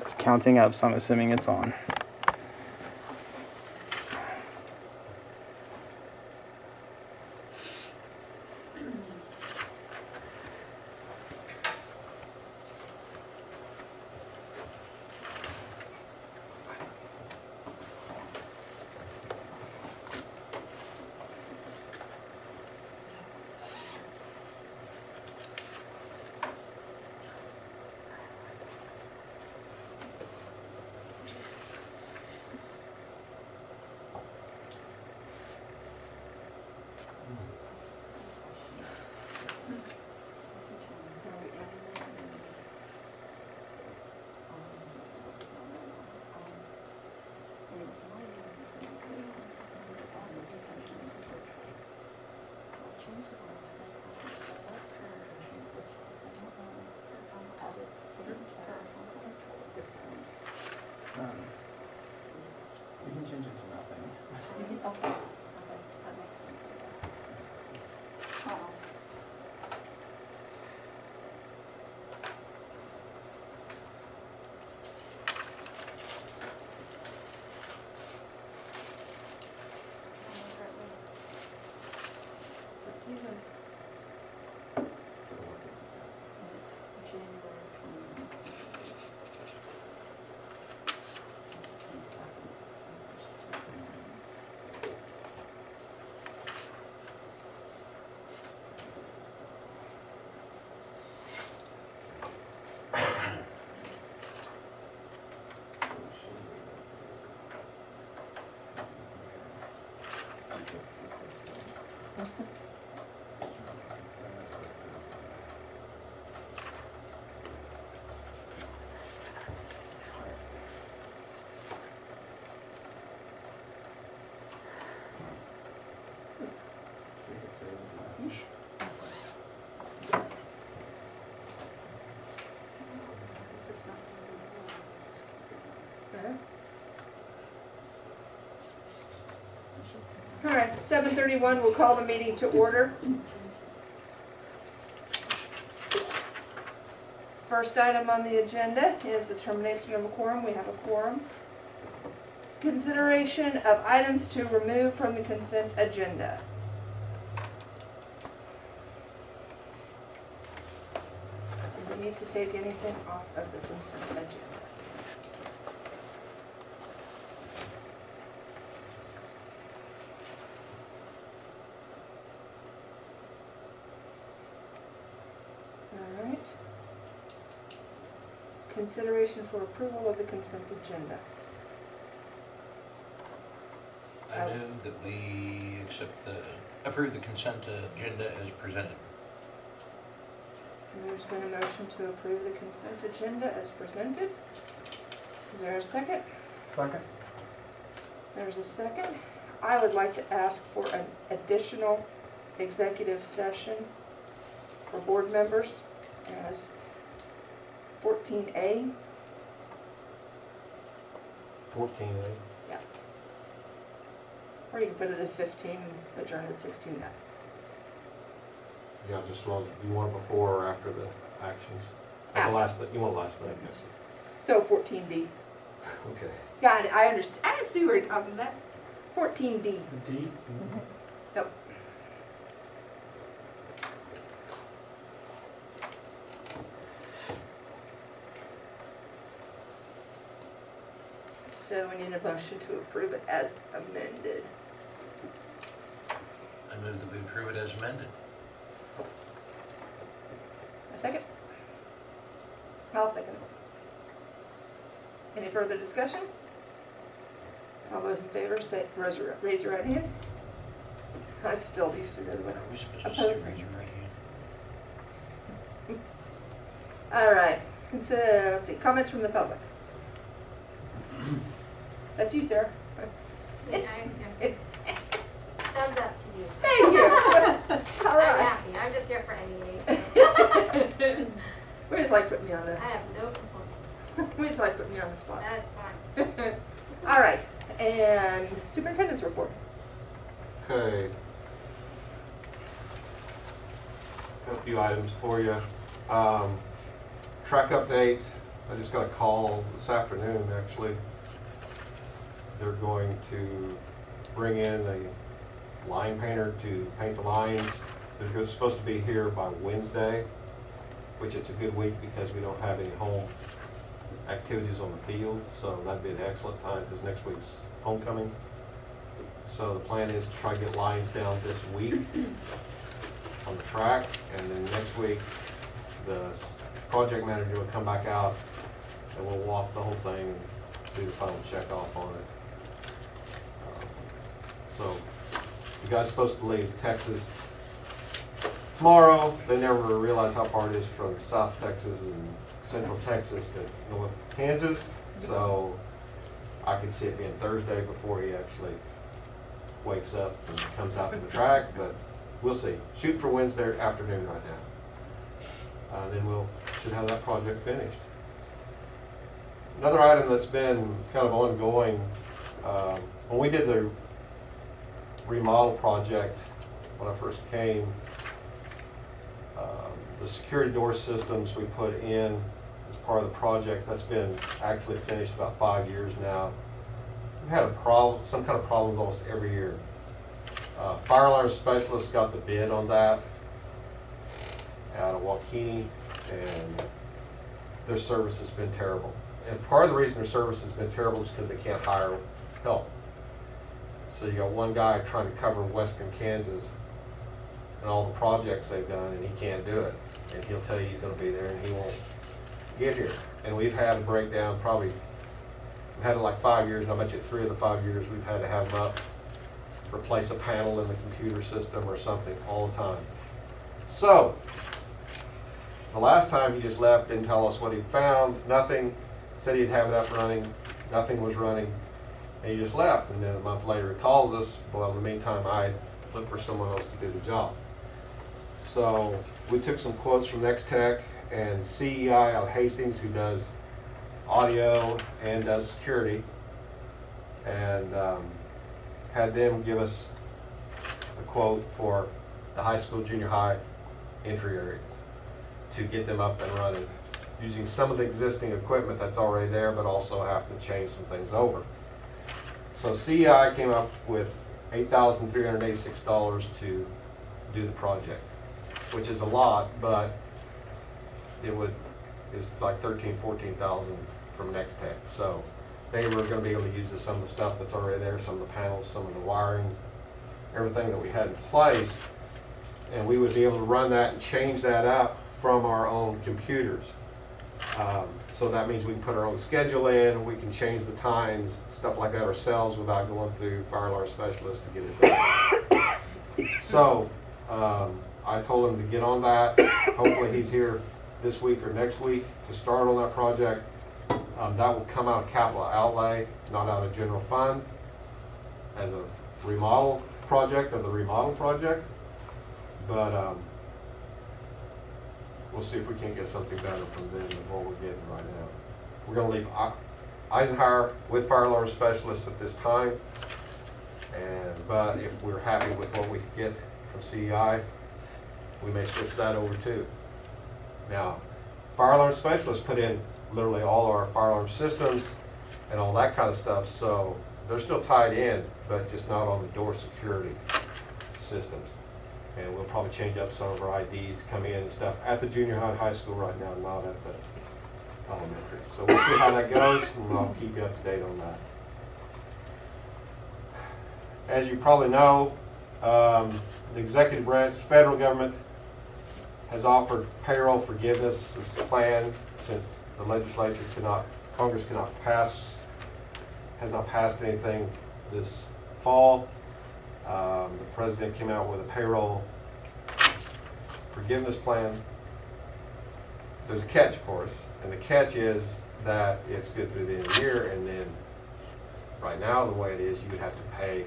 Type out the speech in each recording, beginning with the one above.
It's counting up, so I'm assuming it's on. You can change it to nothing. Okay. Okay, that makes sense, I guess. Oh. All right, 7:31, we'll call the meeting to order. First item on the agenda is the termination of a quorum. We have a quorum. Consideration of items to remove from the consent agenda. Do we need to take anything off of the consent agenda? All right. Consideration for approval of the consent agenda. I move that we approve the consent agenda as presented. There's been a motion to approve the consent agenda as presented. Is there a second? Second. There's a second. I would like to ask for an additional executive session for board members as 14A. 14, right? Yeah. Or you can put it as 15 and adjourn at 16. Yeah, just well, you want it before or after the actions? After. The last, you want last thing, yes. So 14D. Okay. Got it. I understand. I see where you're talking about. 14D. D? Yep. So we need a motion to approve it as amended. I move that we approve it as amended. A second? I'll second it. Any further discussion? All those in favor say, raise your right hand. I'm still used to the other Are one. we supposed to Opposed? say raise your right hand? All right, let's see, comments from the public. That's you, Sarah. Thumbs up to you. Thank you. All I'm right. happy. I'm just here for NEA. We just like putting you on I the, have no complaints. we just like putting you on the spot. That's fine. All right, and superintendent's report. Okay. Got a few items for you. Track update. I just got a call this afternoon, actually. They're going to bring in a line painter to paint the lines. They're supposed to be here by Wednesday, which it's a good week because we don't have any home activities on the field, so that'd be an excellent time because next week's homecoming. So the plan is to try to get lines down this week on the track, and then next week the project manager will come back out and we'll walk the whole thing and do the final check off on it. So you guys are supposed to leave Texas tomorrow. They never realized how far it is from South Texas and Central Texas to North Kansas. So I could see it being Thursday before he actually wakes up and comes out to the track, but we'll see. Shoot for Wednesday afternoon right now. Then we'll should have that project finished. Another item that's been kind of ongoing, when we did the remodel project when I first came, the security door systems we put in as part of the project, that's been actually finished about 5 years now. We've had some kind of problems almost every year. Fire alarm specialists got the bid on that out of Waukene, and their service has been terrible. And part of the reason their service has been terrible is because they can't hire help. So you got one guy trying to cover Western Kansas and all the projects they've done, and he can't do it. And he'll tell you he's going to be there, and he won't get here. And we've had a breakdown probably, we've had it like 5 years, and I bet you 3 of the 5 years we've had to have them up, replace a panel in the computer system or something all the time. So, the last time he just left, didn't tell us what he'd found, nothing, said he'd have it up running, nothing was running, and he just left. And then a month later he calls us. Well, in the meantime, I looked for someone else to do the job. So we took some quotes from Next Tech and CEI out of Hastings, who does audio and does security, and had them give us a quote for the high school, junior high entry areas to get them up and running, using some of the existing equipment that's already there, but also have to change some things over. So CEI came up with $8,386 to do the project, which is a lot, but it's like $13,000-14,000 from Next Tech. So they were going to be able to use some of the stuff that's already there, some of the panels, some of the wiring, everything that we had in place, and we would be able to run that and change that up from our own computers. So that means we can put our own schedule in, we can change the times, stuff like that ourselves without going through fire alarm specialists to get it done. So I told him to get on that. Hopefully he's here this week or next week to start on that project. That will come out of capital outlay, not out of general fund, as a remodel project of the remodel project. But we'll see if we can't get something better from them than what we're getting right now. We're going to leave Eisenhower with fire alarm specialists at this time, but if we're happy with what we get from CEI, we may switch that over too. Now, fire alarm specialists put in literally all our fire alarm systems and all that kind of stuff, so they're still tied in, but just not on the door security systems. And we'll probably change up some of our IDs to come in and stuff at the junior high and high school right now, not at the elementary. So we'll see how that goes, and I'll keep you up to date on that. As you probably know, the executive branch, federal government, has offered payroll forgiveness as a plan since the legislature Congress has not passed anything this fall. The president came out with a payroll forgiveness plan. There's a catch, of course, and the catch is that it's good through the end of the year, and then right now the way it is, you would have to pay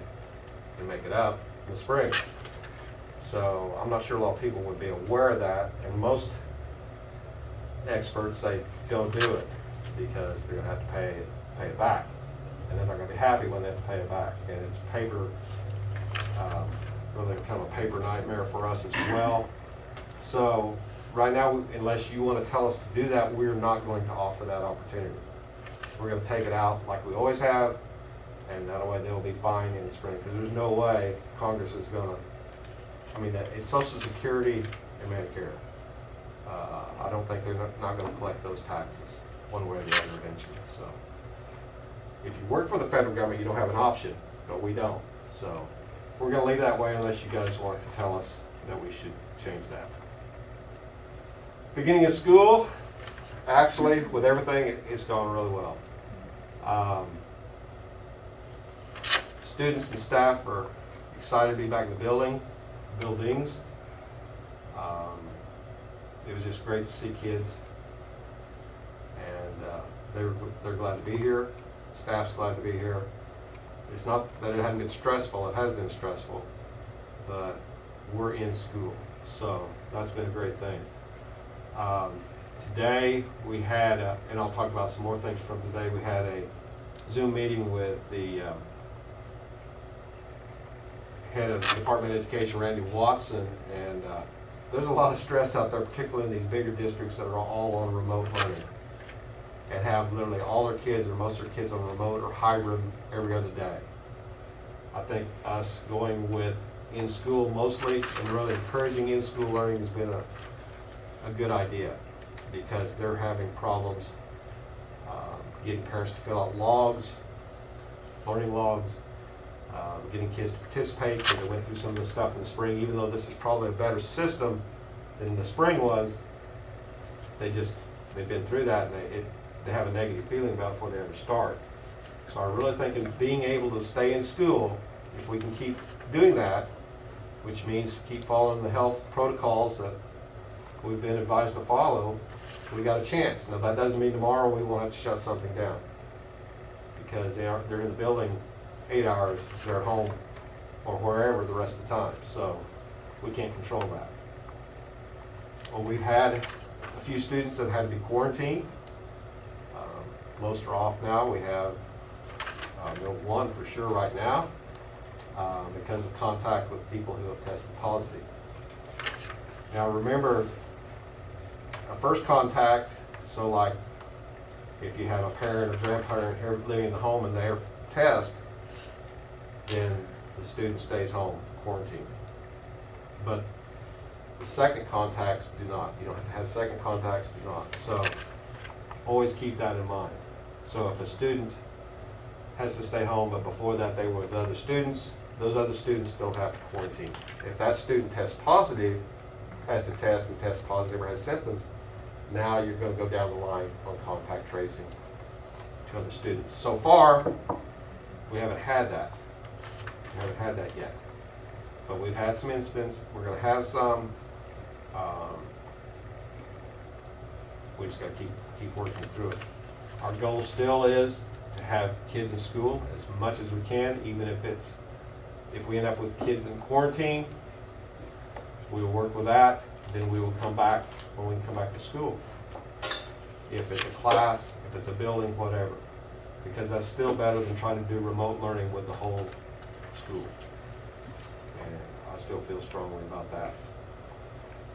to make it up in the spring. So I'm not sure a lot of people would be aware of that, and most experts say don't do it because they're going to have to pay it back, and they're not going to be happy when they have to pay it back, and it's paper. Really kind of a paper nightmare for us as well. So right now, unless you want to tell us to do that, we're not going to offer that opportunity. We're going to take it out like we always have, and that way they'll be fine in the spring, because there's no way Congress is going to, I mean, it's Social Security and Medicare. I don't think they're not going to collect those taxes one way or the other eventually. So if you work for the federal government, you don't have an option, but we don't. So we're going to leave that way unless you guys want to tell us that we should change that. Beginning of school, actually, with everything, it's gone really well. Students and staff are excited to be back in the buildings. It was just great to see kids, and they're glad to be here. Staff's glad to be here. It's not that it hasn't been stressful, it has been stressful, but we're in school, so that's been a great thing. Today we had, and I'll talk about some more things from today, we had a Zoom meeting with the head of the Department of Education, Randy Watson, and there's a lot of stress out there, particularly in these bigger districts that are all on remote learning and have literally all their kids or most of their kids on remote or hybrid every other day. I think us going with in school mostly and really encouraging in school learning has been a good idea, because they're having problems getting parents to fill out logs, learning logs, getting kids to participate, because they went through some of the stuff in the spring. Even though this is probably a better system than the spring was, they've been through that, and they have a negative feeling about it before they ever start. So I really think in being able to stay in school, if we can keep doing that, which means keep following the health protocols that we've been advised to follow, we got a chance. Now that doesn't mean tomorrow we won't have to shut something down, because they're in the building 8 hours, they're at home or wherever the rest of the time, so we can't control that. Well, we've had a few students that had to be quarantined. Most are off now. We have one for sure right now because of contact with people who have tested positive. Now remember, a first contact, so like if you have a parent or grandparent here living in the home and they test, then the student stays home, quarantined. But the second contacts do not. You don't have to have second contacts, do not. So always keep that in mind. So if a student has to stay home, but before that they were with other students, those other students don't have to quarantine. If that student tests positive, has to test and test positive or has symptoms, now you're going to go down the line on contact tracing to other students. So far, we haven't had that. We haven't had that yet. But we've had some incidents. We're going to have some. We just got to keep working through it. Our goal still is to have kids in school as much as we can, even if we end up with kids in quarantine, we will work with that. Then we will come back when we can come back to school. If it's a class, if it's a building, whatever. Because that's still better than trying to do remote learning with the whole school. And I still feel strongly about that.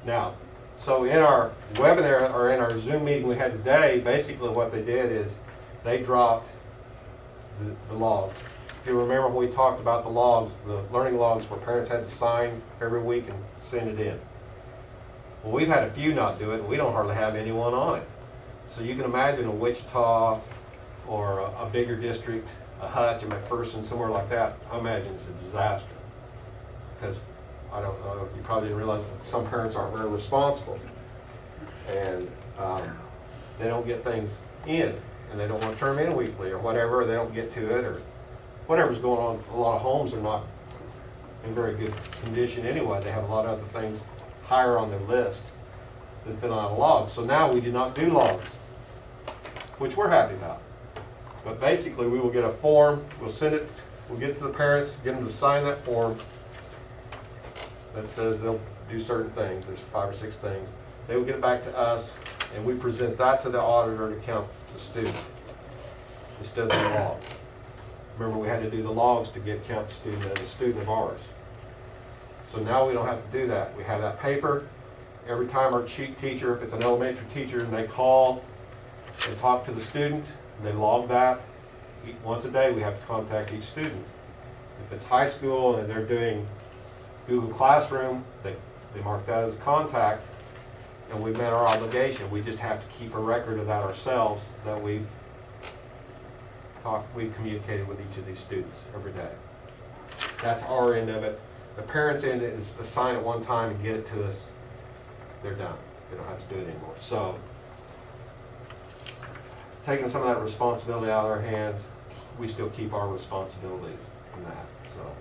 Now, so in our webinar, or in our Zoom meeting we had today, basically what they did is they dropped the logs. If you remember when we talked about the logs, the learning logs where parents had to sign every week and send it in. Well, we've had a few not do it, and we don't hardly have anyone on it. So you can imagine a Wichita or a bigger district, a Hutch, a McPherson, somewhere like that, I imagine it's a disaster. Because, I don't know, you probably didn't realize that some parents aren't very responsible. And they don't get things in, and they don't want to turn them in weekly or whatever, or they don't get to it, or whatever's going on. A lot of homes are not in very good condition anyway. They have a lot of other things higher on their list than filling out a log. So now we do not do logs, which we're happy about. But basically we will get a form, we'll send it, we'll get it to the parents, get them to sign that form that says they'll do certain things. There's 5 or 6 things. They will get it back to us, and we present that to the auditor to count the student instead of the log. Remember, we had to do the logs to count the student as a student of ours. So now we don't have to do that. We have that paper, every time our chief teacher, if it's an elementary teacher, and they call and talk to the student, they log that. Once a day, we have to contact each student. If it's high school and they're doing Google Classroom, they mark that as a contact, and we've met our obligation. We just have to keep a record of that ourselves, that we've communicated with each of these students every day. That's our end of it. The parents' end is assign it one time and get it to us. They're done. They don't have to do it anymore. So, taking some of that responsibility out of our hands, we still keep our responsibilities in that. So,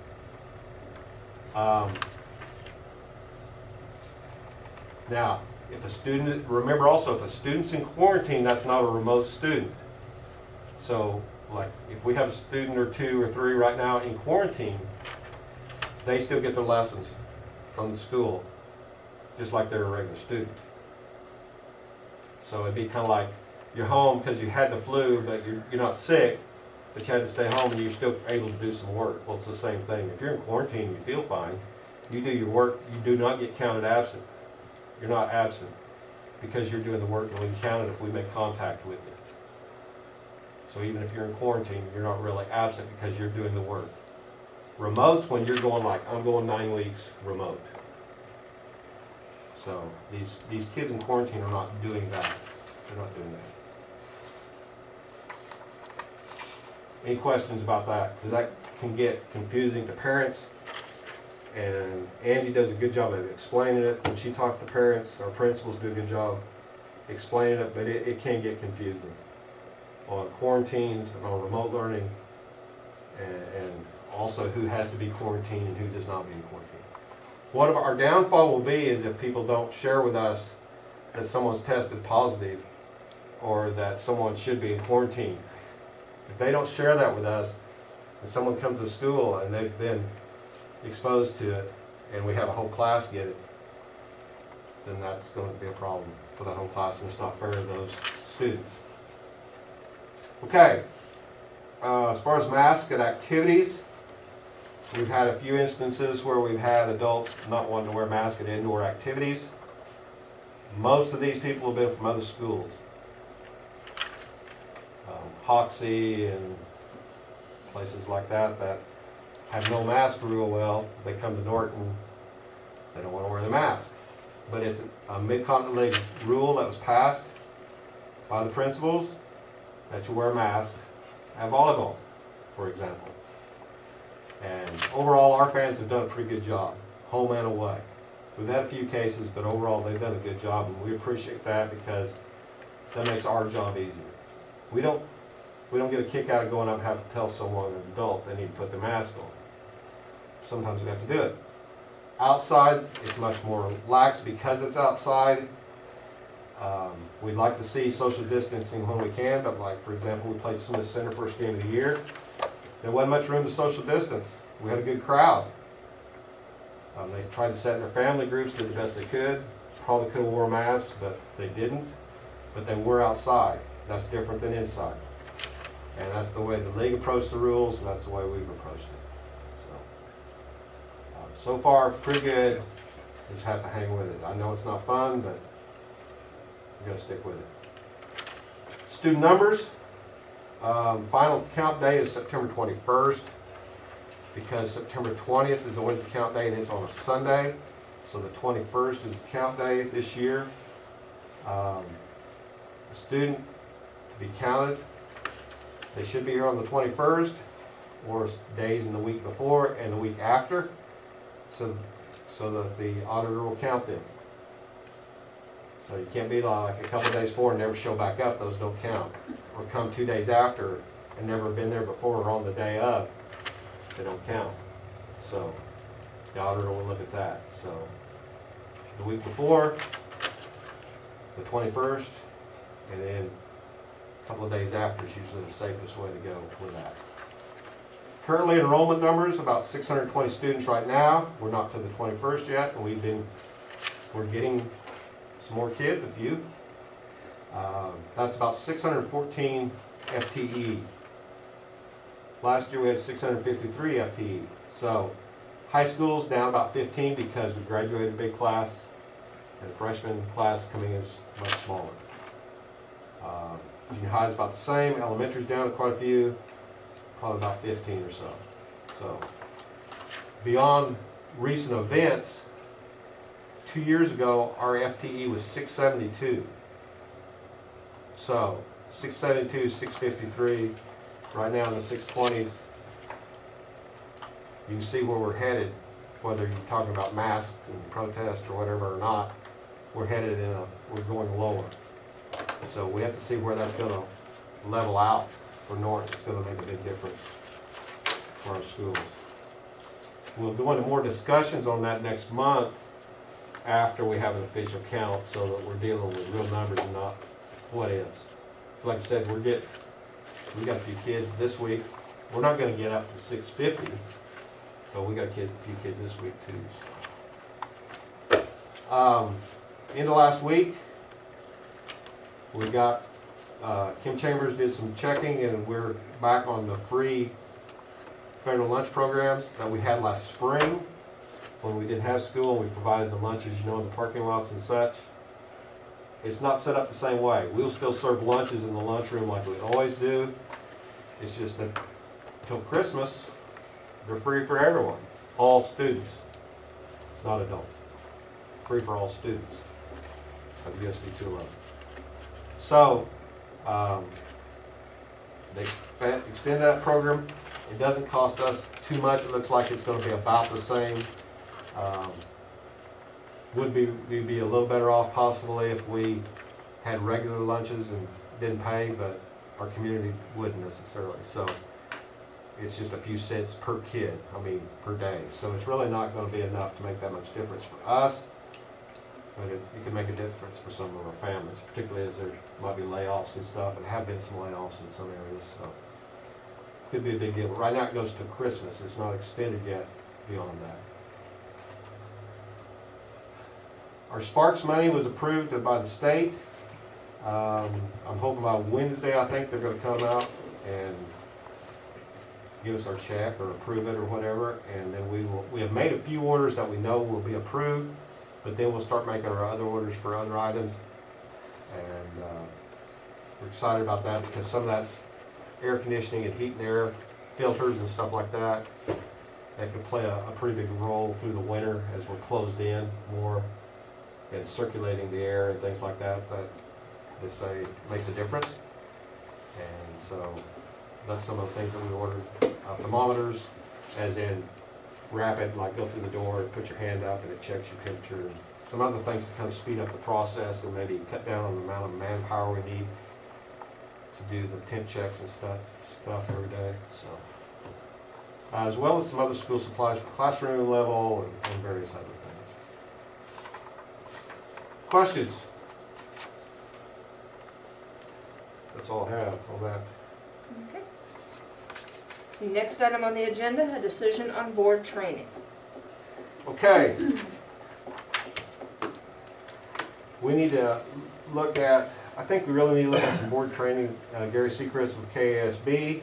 now, if a student, remember also, if a student's in quarantine, that's not a remote student. So, like, if we have a student or 2 or 3 right now in quarantine, they still get their lessons from the school, just like they're a regular student. So it'd be kind of like you're home because you had the flu, but you're not sick, but you had to stay home and you're still able to do some work. Well, it's the same thing. If you're in quarantine and you feel fine, you do your work, you do not get counted absent. You're not absent because you're doing the work, and we count it if we make contact with you. So even if you're in quarantine, you're not really absent because you're doing the work. Remote's when you're going, like, I'm going 9 weeks remote. So these kids in quarantine are not doing that. They're not doing that. Any questions about that? Because that can get confusing to parents. And Angie does a good job of explaining it. When she talks to parents, our principals do a good job explaining it, but it can get confusing on quarantines and on remote learning, and also who has to be quarantined and who does not be in quarantine. What our downfall will be is if people don't share with us that someone's tested positive or that someone should be in quarantine. If they don't share that with us, and someone comes to school and they've been exposed to it, and we have a whole class get it, then that's going to be a problem for the whole class, and it's not fair to those students. Okay, as far as masks at activities, we've had a few instances where we've had adults not wanting to wear masks at indoor activities. Most of these people have been from other schools. Hoxie and places like that have no mask real well. They come to Norton, they don't want to wear the mask. But it's a Mid-Continent League rule that was passed by the principals that you wear a mask at volleyball, for example. And overall, our fans have done a pretty good job, home and away. We've had a few cases, but overall, they've done a good job, and we appreciate that because that makes our job easier. We don't get a kick out of going up and having to tell someone, an adult, they need to put their mask on. Sometimes we have to do it. Outside, it's much more lax because it's outside. We'd like to see social distancing when we can, but like, for example, we played Smith Center first game of the year. There wasn't much room to social distance. We had a good crowd. They tried to set in their family groups, did the best they could. Probably could have wore masks, but they didn't. But they were outside. That's different than inside. And that's the way the league approached the rules, and that's the way we've approached it. So far, pretty good. You just have to hang with it. I know it's not fun, but you got to stick with it. Student numbers. Final count day is September 21st because September 20th is always the count day and it's on a Sunday. So the 21st is the count day this year. A student to be counted, they should be here on the 21st or days in the week before and the week after so that the auditor will count them. So you can't be like a couple days before and never show back up, those don't count. Or come 2 days after and never been there before or on the day of, they don't count. So the auditor will look at that. So the week before, the 21st, and then a couple of days after is usually the safest way to go with that. Currently enrollment numbers, about 620 students right now. We're not to the 21st yet, and we're getting some more kids, a few. That's about 614 FTE. Last year we had 653 FTE. So high school's down about 15 because we graduated a big class and freshman class coming in is much smaller. Junior high is about the same, elementary's down to quite a few, probably about 15 or so. So, beyond recent events, 2 years ago, our FTE was 672. So, 672, 653, right now in the 620s. You can see where we're headed, whether you're talking about masks and protest or whatever or not, we're headed we're going lower. So we have to see where that's gonna level out for Norton. It's gonna make a big difference for our schools. We'll go into more discussions on that next month after we have an official count, so that we're dealing with real numbers and not what ifs. So like I said, we got a few kids this week. We're not gonna get up to 650, but we got a few kids this week too. So. End of last week, we got, Kim Chambers did some checking, and we're back on the free federal lunch programs that we had last spring when we didn't have school, and we provided the lunches, you know, in the parking lots and such. It's not set up the same way. We'll still serve lunches in the lunchroom like we always do. It's just that till Christmas, they're free for everyone, all students, not adults. Free for all students of USD211. So, they extend that program. It doesn't cost us too much. It looks like it's going to be about the same. We'd be a little better off possibly if we had regular lunches and didn't pay, but our community wouldn't necessarily. So it's just a few cents per kid, per day. So it's really not going to be enough to make that much difference for us. But it can make a difference for some of our families, particularly as there might be layoffs and stuff, and have been some layoffs in some areas, so could be a big deal. But right now it goes to Christmas. It's not extended yet beyond that. Our Sparks money was approved by the state. I'm hoping by Wednesday, I think they're going to come out and give us our check or approve it or whatever, and then we have made a few orders that we know will be approved. But then we'll start making our other orders for other items, and we're excited about that because some of that's air conditioning and heat and air filters and stuff like that. That could play a pretty big role through the winter as we're closed in more and circulating the air and things like that. That they say makes a difference, and so that's some of the things that we ordered. Thermometers, as in rapid, like go through the door and put your hand up and it checks your temperature. Some other things to kind of speed up the process and maybe cut down on the amount of manpower we need to do the temp checks and stuff every day. So, as well as some other school supplies for classroom level and various other things. Questions? That's all I have on that. Okay. The next item on the agenda, a decision on board training. Okay. We need to look at, I think we really need to look at some board training. Gary Seacrest with KASB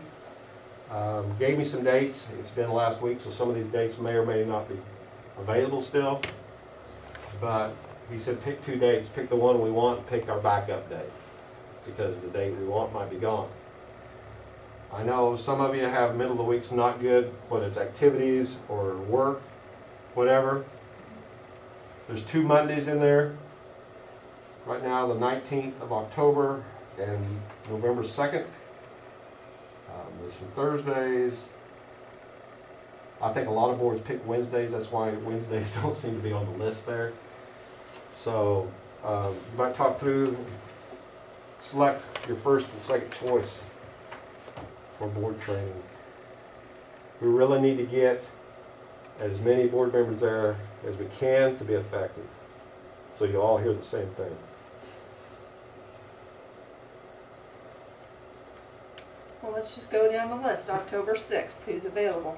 gave me some dates. It's been last week, so some of these dates may or may not be available still. But he said pick 2 dates. Pick the one we want, pick our backup date, because the date we want might be gone. I know some of you have middle of the week's not good, whether it's activities or work, whatever. There's 2 Mondays in there. Right now, the 19th of October and November 2nd. There's some Thursdays. I think a lot of boards pick Wednesdays. That's why Wednesdays don't seem to be on the list there. So you might talk through, select your first and second choice for board training. We really need to get as many board members there as we can to be effective, so you all hear the same thing. Well, let's just go down the list. October 6th, who's available?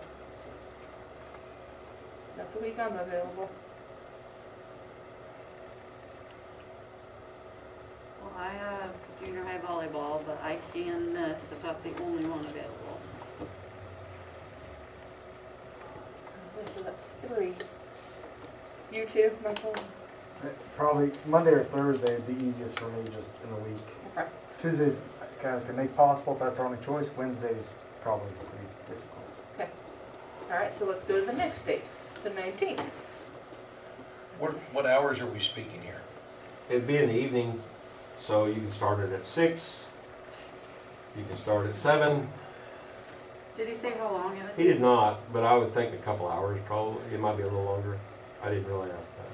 That's a week I'm available. Well, I have junior high volleyball, but I can miss if that's the only one available. So that's 3. You too, Michael? Probably Monday or Thursday would be easiest for me, just in the week. Okay. Tuesdays, kind of can make possible if that's our only choice. Wednesdays, probably pretty difficult. All right, so let's go to the next date, the 19th. What hours are we speaking here? It'd be in the evening, so you can start it at 6. You can start at 7. Did he say how long it would He take? did not, but I would think a couple hours probably. It might be a little longer. I didn't really ask that.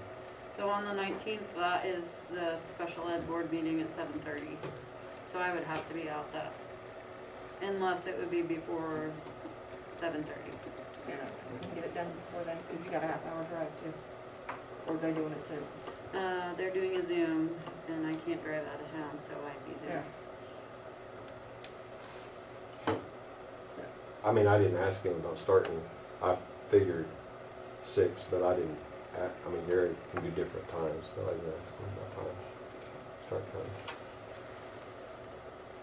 So on the 19th, that is the special ed board meeting at 7:30. So I would have to be out that, unless it would be before 7:30. Yeah, we can get it done before then, because you got a half-hour drive too. Or are they doing it too? They're doing a Zoom, and I can't drive out of town, so I'd be there. So, I mean, I didn't ask him about starting. I figured 6, but I didn't. I mean, Gary can do different times, but I didn't ask him about time. Start time.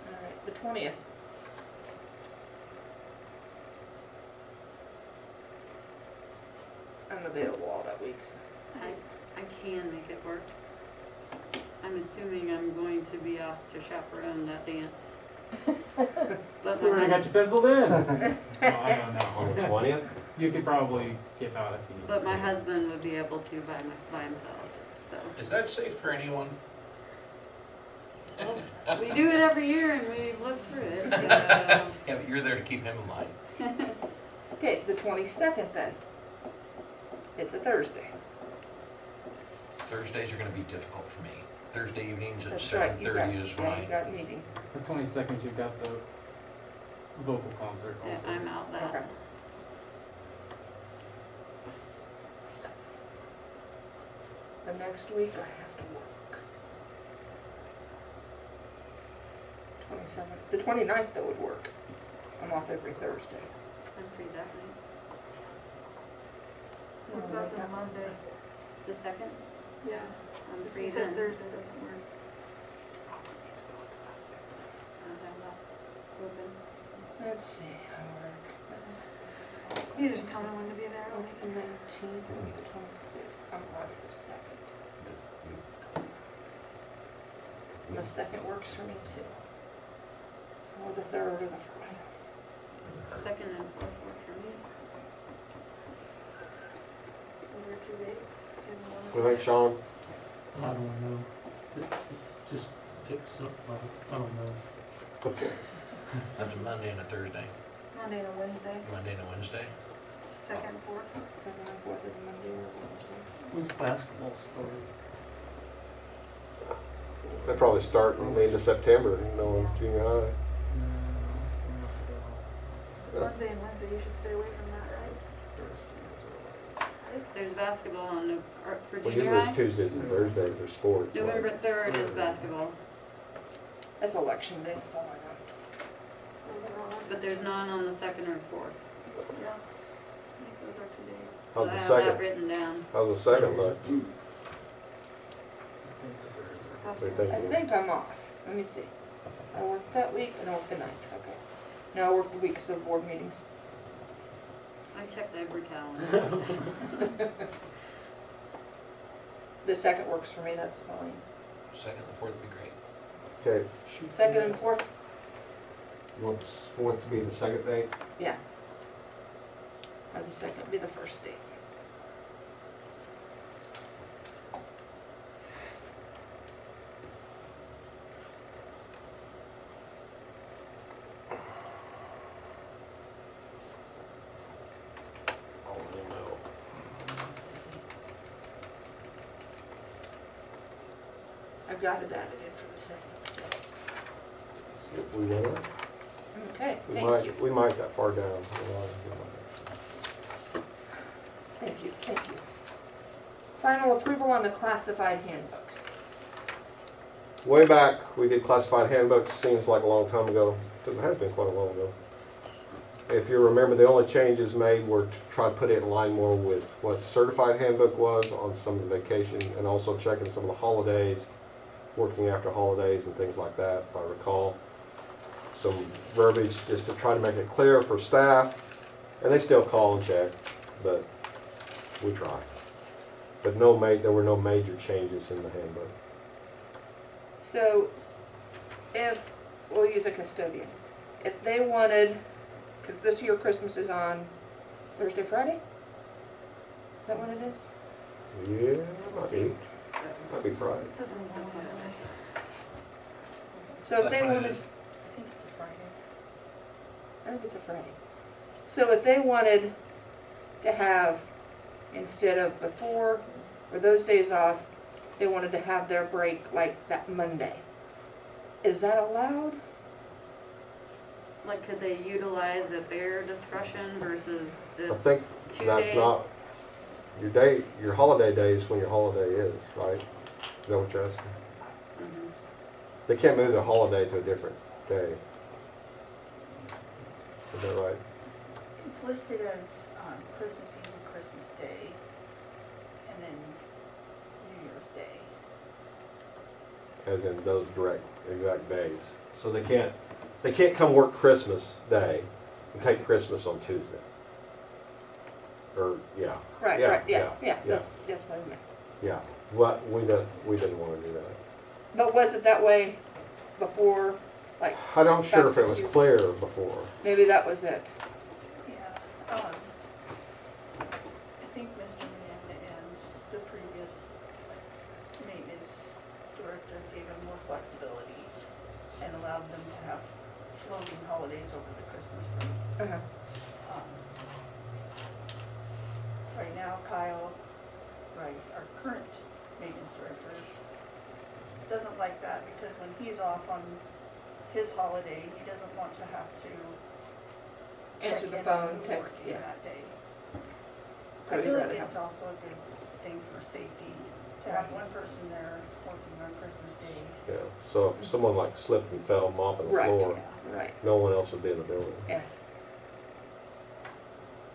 all right, the 20th. I'm available all that week. I can make it work. I'm assuming I'm going to be asked to chaperone that dance. But You already my, got your penciled in. I don't On the know. 20th? You could probably skip out if you. but my husband would be able to by himself, so. Is that safe for anyone? We do it every year and we look through it, so. Yeah, but you're there to keep him in line. Okay, the 22nd then. It's a Thursday. Thursdays are gonna be difficult for me. Thursday evenings at That's right. 7:30 is Yeah, you my, got a meeting. The 22nd, you've got the vocal concert Yeah, also. I'm out Okay. that. The next week I have to work. 27th, the 29th that would work. I'm off every Thursday. I'm free that night. What about the Monday? The second, Yeah. I'm If free you then. said Thursday doesn't work. I'll have that open. Let's see, I work. You just tell me when to be there. I'll make The it. 19th, maybe the 26th, I'm off the 2nd. The 2nd works for me too. Or the 3rd or the 4th. Second and fourth work for me. Those are 2 days. And one of What do you those- think, Sean? I don't know. Just pick something. I don't know. Okay. that's a Monday and a Thursday, Monday and a Wednesday, Monday and a Wednesday. second and fourth. 2nd and 4th is Monday or Wednesday. When's basketball started? They probably start in the end of September, you know, in junior high. Monday and Wednesday, you should stay away from that, right? There's basketball on, for Well, junior usually it's high. Tuesdays and Thursdays, there's sports. November 3rd is basketball, That's election day, that's all I know. Those are all- but there's none on the second or fourth. Yeah. I think those are 2 days. How's I the have that second? written down. How's the second look? What do you think? I think I'm off. Let me see. I work that week and I work the 9th, okay. Now I work the weeks of the board meetings. I checked every calendar. The 2nd works for me, that's fine. 2nd and 4th would be great. Okay, 2nd and 4th, you want it to be the second date? yeah. Or the 2nd be the first date. Oh, no. I've got it added in for the 2nd. If we want it, Okay, we thank you. might, we might that far down. Thank you, thank you. Final approval on the classified handbook. Way back, we did classified handbooks, seems like a long time ago, because it has been quite a while ago. If you remember, the only changes made were to try to put it in line more with what certified handbook was on some of the vacation, and also checking some of the holidays, working after holidays and things like that, if I recall. Some verbiage just to try to make it clear for staff, and they still call and check, but we try. But there were no major changes in the handbook. So if, we'll use a custodian, if they wanted, because this year Christmas is on Thursday, Friday? Is that what it is? Yeah, might be Friday. So if That's they what it wanted, is. I think it's a Friday. I think it's a Friday. So if they wanted to have, instead of before, or those days off, they wanted to have their break like that Monday, is that allowed? Like, could they utilize at their discretion versus I the think 2 that's days? not, your holiday day is when your holiday is, right? Is that what you're asking? Mhm. They can't move the holiday to a different day. Is that right? It's listed as Christmas Eve and Christmas Day, and then New Year's Day. As in those exact days. So they can't come work Christmas Day and take Christmas on Tuesday. Or, yeah, Right, Yeah, right, yeah, yeah, yeah, yeah. that's what I meant. yeah. We didn't want to do that. But was it that way before, like, I'm not sure if it was Substitute. clear before. maybe that was it? Yeah, I think Mr. Miranda and the previous maintenance director gave them more flexibility and allowed them to have floating holidays over the Christmas break. Uh-huh. Right now, Kyle, our current maintenance director, doesn't like that because when he's off on his holiday, he doesn't want to have to Answer check the in phone, on who's text, working yeah. that day. So I you'd feel like rather it's have- also a good thing for safety to have one person there working on Christmas Day. Yeah. So if someone like slipped and fell mopping the Right. floor, Yeah. Right, no one else would be in the building. yeah.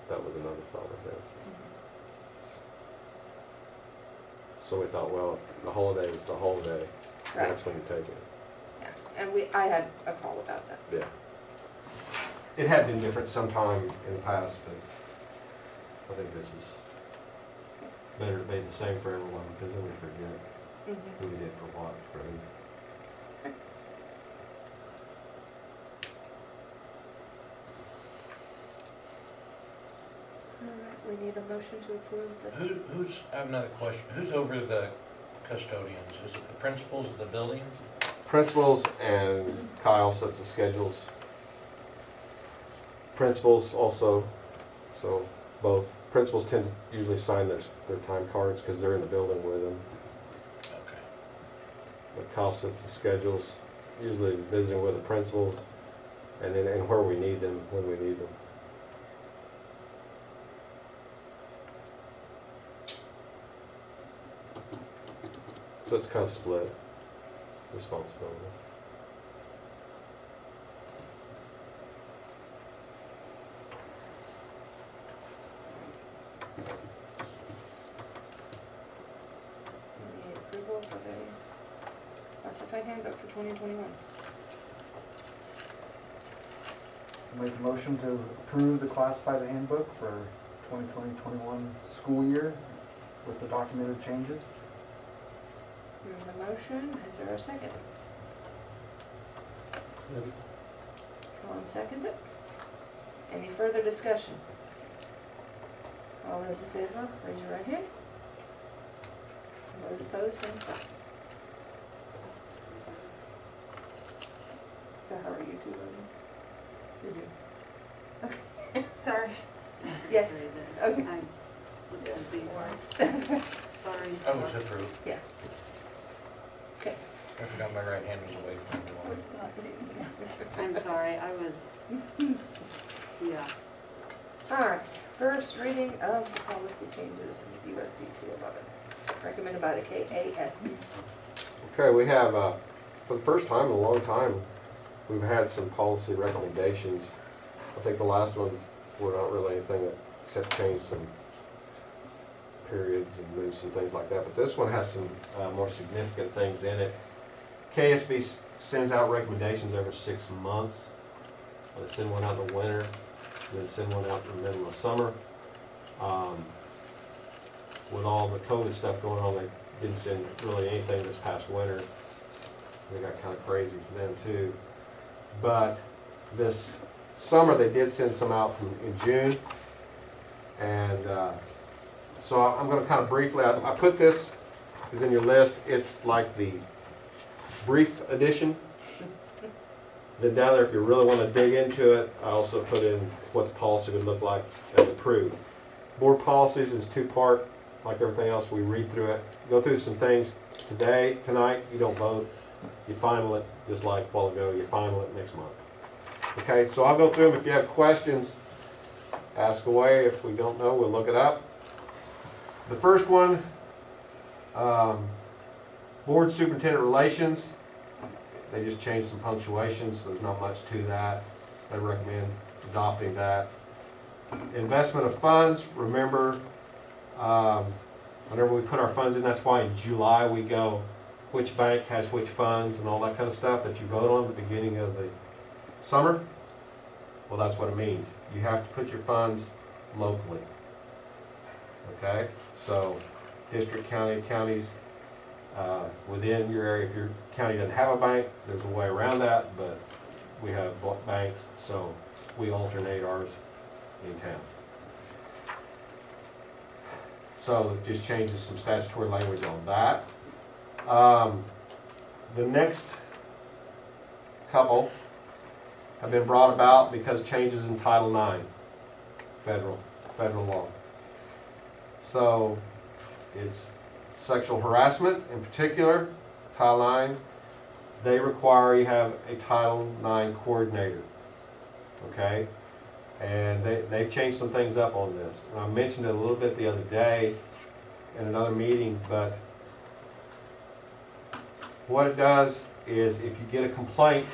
That was another thought of that. So we thought, well, the holiday is the holiday. Right. That's when you take it. Yeah. And I had a call about that. Yeah. It had been different sometime in the past, but I think this is better to be the same for everyone, because then we forget who we did for what. Right? All right, we need a motion to approve the. I have another question. Who's over the custodians? Is it the principals of the building? Principals and Kyle sets the schedules. Principals also, so both. Principals tend to usually sign their time cards because they're in the building with them. Okay. But Kyle sets the schedules, usually visiting with the principals, and then and where we need them, when we need them. So it's kind of split responsibility. We need approval for the classified handbook for 2021. Make a motion to approve the classified handbook for 2020-21 school year with the documented changes. Here's the motion, is there a second? Colin seconds it. Any further discussion? All those in favor, raise your right hand. Those opposed, same sign. So how are you two voting? Did you? Okay. Sorry. Yes. Okay. Sorry. I was approved. Yeah. Okay. I forgot my right hand was away from the I was door. not seeing it. I'm sorry, I was, yeah. All right, first reading of the policy changes in USD211, recommended by the KASB. Okay, we have, for the first time in a long time, we've had some policy recommendations. I think the last ones were not really anything except change some periods and move some things like that. But this one has some more significant things in it. KSB sends out recommendations every 6 months. They send one out in the winter, and then send one out in the middle of summer. with all the COVID stuff going on, they didn't send really anything this past winter. They got kind of crazy for them too. But this summer, they did send some out in June. And so I'm going to kind of briefly, I put this is in your list. It's like the brief edition. Then down there, if you really want to dig into it, I also put in what the policy would look like as approved. Board policies is two-part, like everything else. We read through it, go through some things tonight. You don't vote. You final it, just like a while ago. You final it next month. Okay, so I'll go through them. If you have questions, ask away. If we don't know, we'll look it up. The first one, board superintendent relations. They just changed some punctuation, so there's not much to that. I recommend adopting that. Investment of funds, remember, whenever we put our funds in, that's why in July we go, which bank has which funds and all that kind of stuff that you vote on at the beginning of the summer. Well, that's what it means. You have to put your funds locally. Okay? So, district, counties, within your area, if your county doesn't have a bank, there's a way around that, but we have banks, so we alternate ours in town. So it just changes some statutory language on that. The next couple have been brought about because changes in Title IX, federal law. So it's sexual harassment in particular, Title IX. They require you have a Title IX coordinator. Okay? And they've changed some things up on this. And I mentioned it a little bit the other day in another meeting, but what it does is if you get a complaint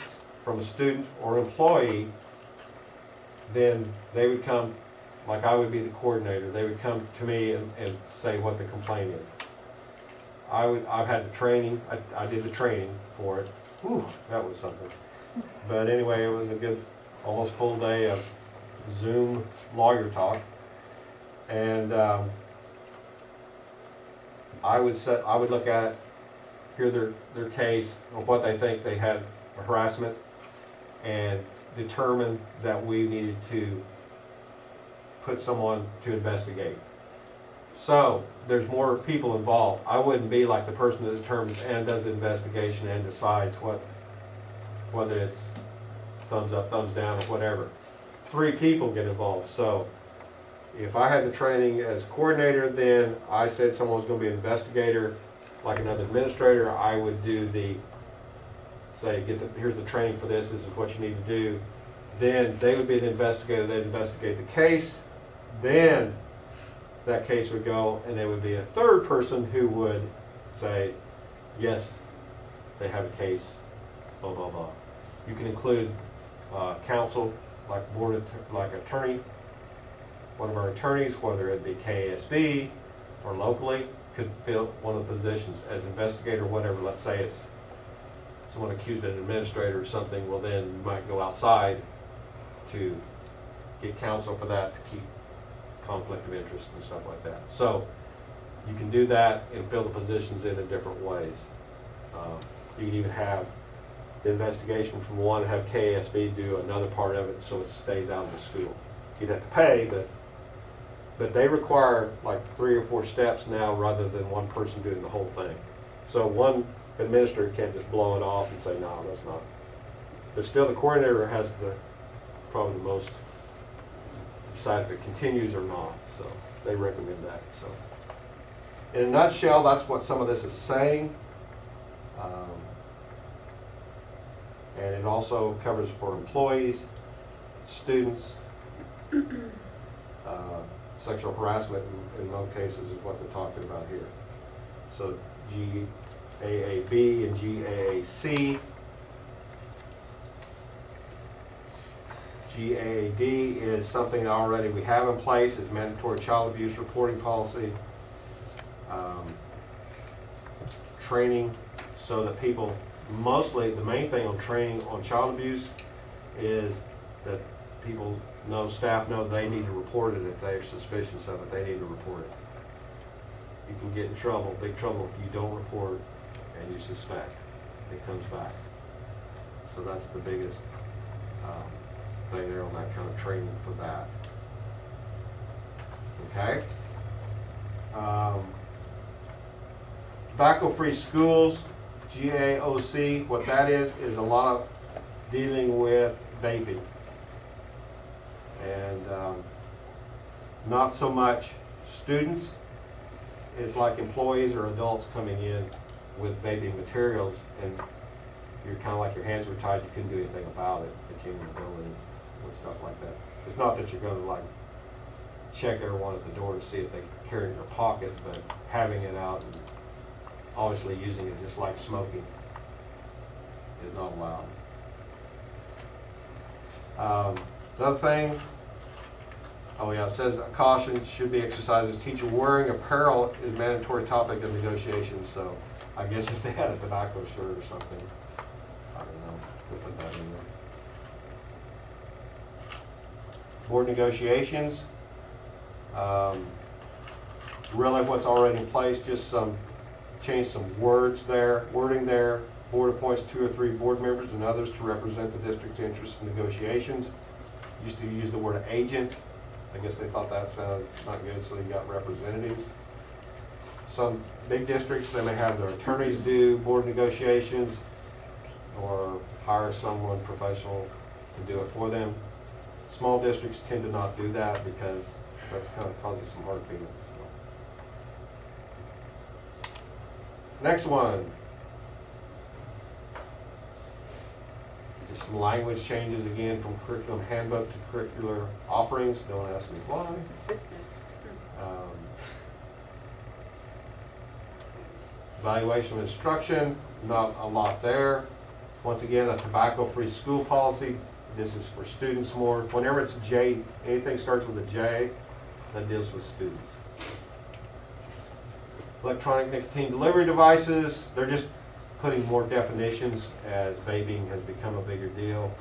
from a student or employee, then they would come, like I would be the coordinator, they would come to me and say what the complaint is. I've had the training, I did the training for it. Whew, that was something. But anyway, it was a good, almost full day of Zoom lawyer talk. And I would look at it, hear their case, or what they think they had harassment, and determine that we needed to put someone to investigate. So there's more people involved. I wouldn't be like the person that determines and does the investigation and decides whether it's thumbs up, thumbs down, or whatever. 3 people get involved. So if I had the training as coordinator, then I said someone was going to be an investigator, like another administrator. I would do here's the training for this is what you need to do. Then they would be the investigator. They'd investigate the case. Then that case would go, and there would be a third person who would say, yes, they have a case, blah, blah, blah. You can include counsel, like attorney. One of our attorneys, whether it be KSB or locally, could fill one of the positions as investigator, whatever. Let's say it's someone accused of an administrator or something, well then you might go outside to get counsel for that, to keep conflict of interest and stuff like that. So you can do that and fill the positions in different ways. You can even have the investigation from one, have KSB do another part of it so it stays out of the school. You'd have to pay, but they require like 3 or 4 steps now rather than one person doing the whole thing. So one administrator can't just blow it off and say, no, that's not. But still the coordinator has probably the most decide if it continues or not. So they recommend that. So in a nutshell, that's what some of this is saying. And it also covers for employees, students, sexual harassment in most cases is what they're talking about here. So GAAB and GAAC. GAAD is something already we have in place. It's mandatory child abuse reporting policy. Training so that people, mostly the main thing on training on child abuse is that people know, staff know they need to report it if they're suspicious of it, they need to report it. you can get in trouble, big trouble, if you don't report and you suspect. It comes back. So that's the biggest thing there on that kind of training for that. Okay? Tobacco-free schools, GAOC, what that is a lot of dealing with vaping. And not so much students, it's like employees or adults coming in with vaping materials, and you're kind of like your hands were tied, you couldn't do anything about it. They came in the building and stuff like that. It's not that you're going to like check everyone at the door to see if they carry it in their pocket, but having it out and obviously using it just like smoking is not allowed. Another thing, oh yeah, it says caution should be exercised as teacher wearing apparel is mandatory topic of negotiations. So I guess if they had a tobacco shirt or something, I don't know, we'll put that in there. Board negotiations. Really what's already in place, just change some wording there. Board appoints 2 or 3 board members and others to represent the district's interests in negotiations. Used to use the word agent. I guess they thought that sounded not good, so you got representatives. Some big districts, they may have their attorneys do board negotiations or hire someone professional to do it for them. Small districts tend to not do that because that's kind of causes some hard feelings. So. Next one. Just some language changes again from curriculum handbook to curricular offerings. Don't ask me why. Evaluation of instruction, not a lot there. Once again, a tobacco-free school policy. This is for students more. Whenever it's J, anything starts with a J, that deals with students. Electronic nicotine delivery devices, they're just putting more definitions as vaping has become a bigger deal.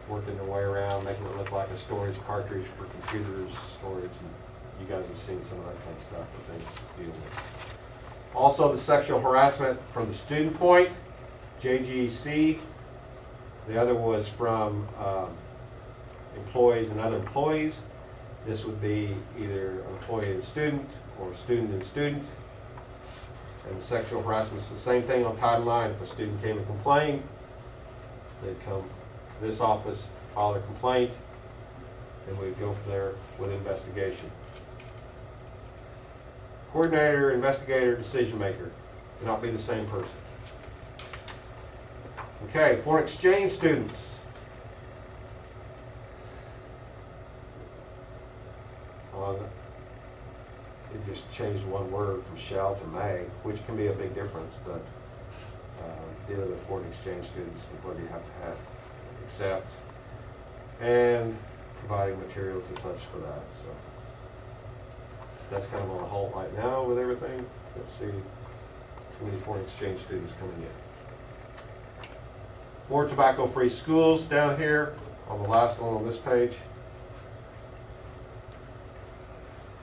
Working their way around, making it look like a storage cartridge for computers, storage, and you guys have seen some of that kind of stuff that they deal with. Also, the sexual harassment from the student point, JGC. The other was from employees and other employees. This would be either an employee and student or student and student. And the sexual harassment is the same thing on Title IX. If a student came and complained, they'd come to this office, file their complaint, and we'd go from there with investigation. Coordinator, investigator, decision maker cannot be the same person. Okay, foreign exchange students. It just changed one word from shall to may, which can be a big difference, but dealing with foreign exchange students and whether you have to accept and providing materials and such for that. So that's kind of on a halt right now with everything. Let's see too many foreign exchange students coming in. More tobacco-free schools down here on the last one on this page.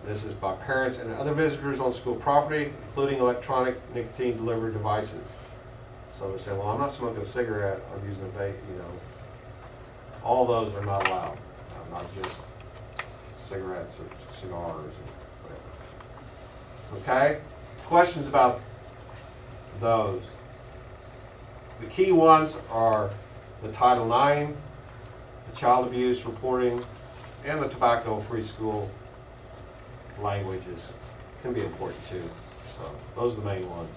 This is by parents and other visitors on school property, including electronic nicotine delivery devices. So they say, well, I'm not smoking a cigarette, I'm using a vape, you know. All those are not allowed, not just cigarettes or cigars or whatever. Okay? Questions about those? The key ones are the Title IX, the child abuse reporting, and the tobacco-free school languages can be important too. So those are the main ones.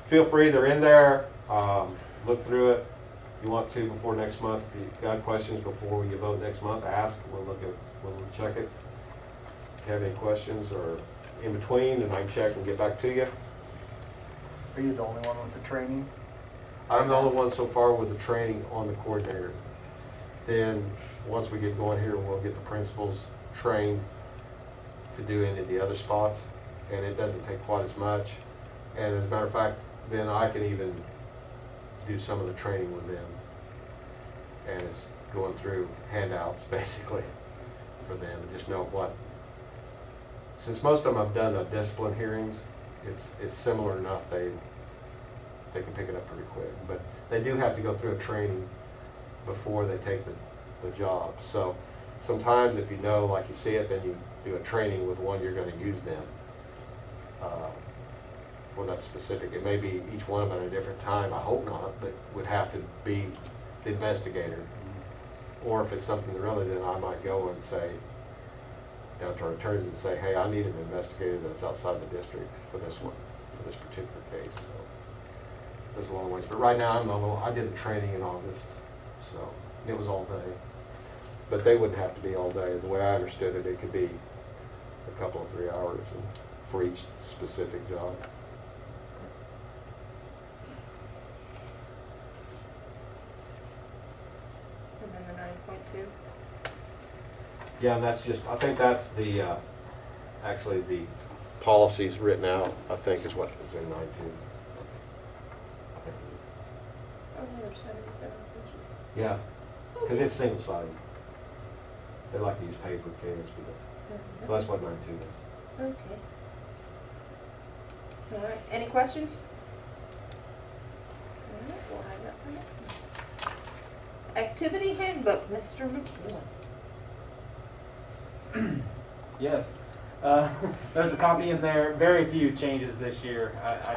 Feel free, they're in there. Look through it if you want to before next month. If you've got questions before you vote next month, ask. We'll check it. If you have any questions or in between, then I can check and get back to you. Are you the only one with the training? I'm the only one so far with the training on the coordinator. Then once we get going here, we'll get the principals trained to do any of the other spots, and it doesn't take quite as much. And as a matter of fact, then I can even do some of the training with them, and it's going through handouts basically for them and just know what since most of them have done discipline hearings, it's similar enough they can pick it up pretty quick. But they do have to go through a training before they take the job. So sometimes if you know, like you see it, then you do a training with one you're going to use them for that specific. It may be each one of them at a different time, I hope not, but would have to be the investigator. Or if it's something really, then I might go and say, down to our attorneys and say, hey, I need an investigator that's outside the district for this one, for this particular case. So there's a long ways. But right now, I did a training in August, so it was all day. But they wouldn't have to be all day. The way I understood it, it could be a couple of 3 hours for each specific job. And then the 9.2. Yeah, and that's just, I think that's the, actually the policies written out, I think is what was in 9.2. I think. Oh, there's 77 pages. Yeah, because it's single-sided. They like to use paper, KSB. So that's what 9.2 is. Okay. All right, any questions? All right, we'll have that for next one. Activity handbook, Mr. McEwen. Yes. There's a copy in there. Very few changes this year. I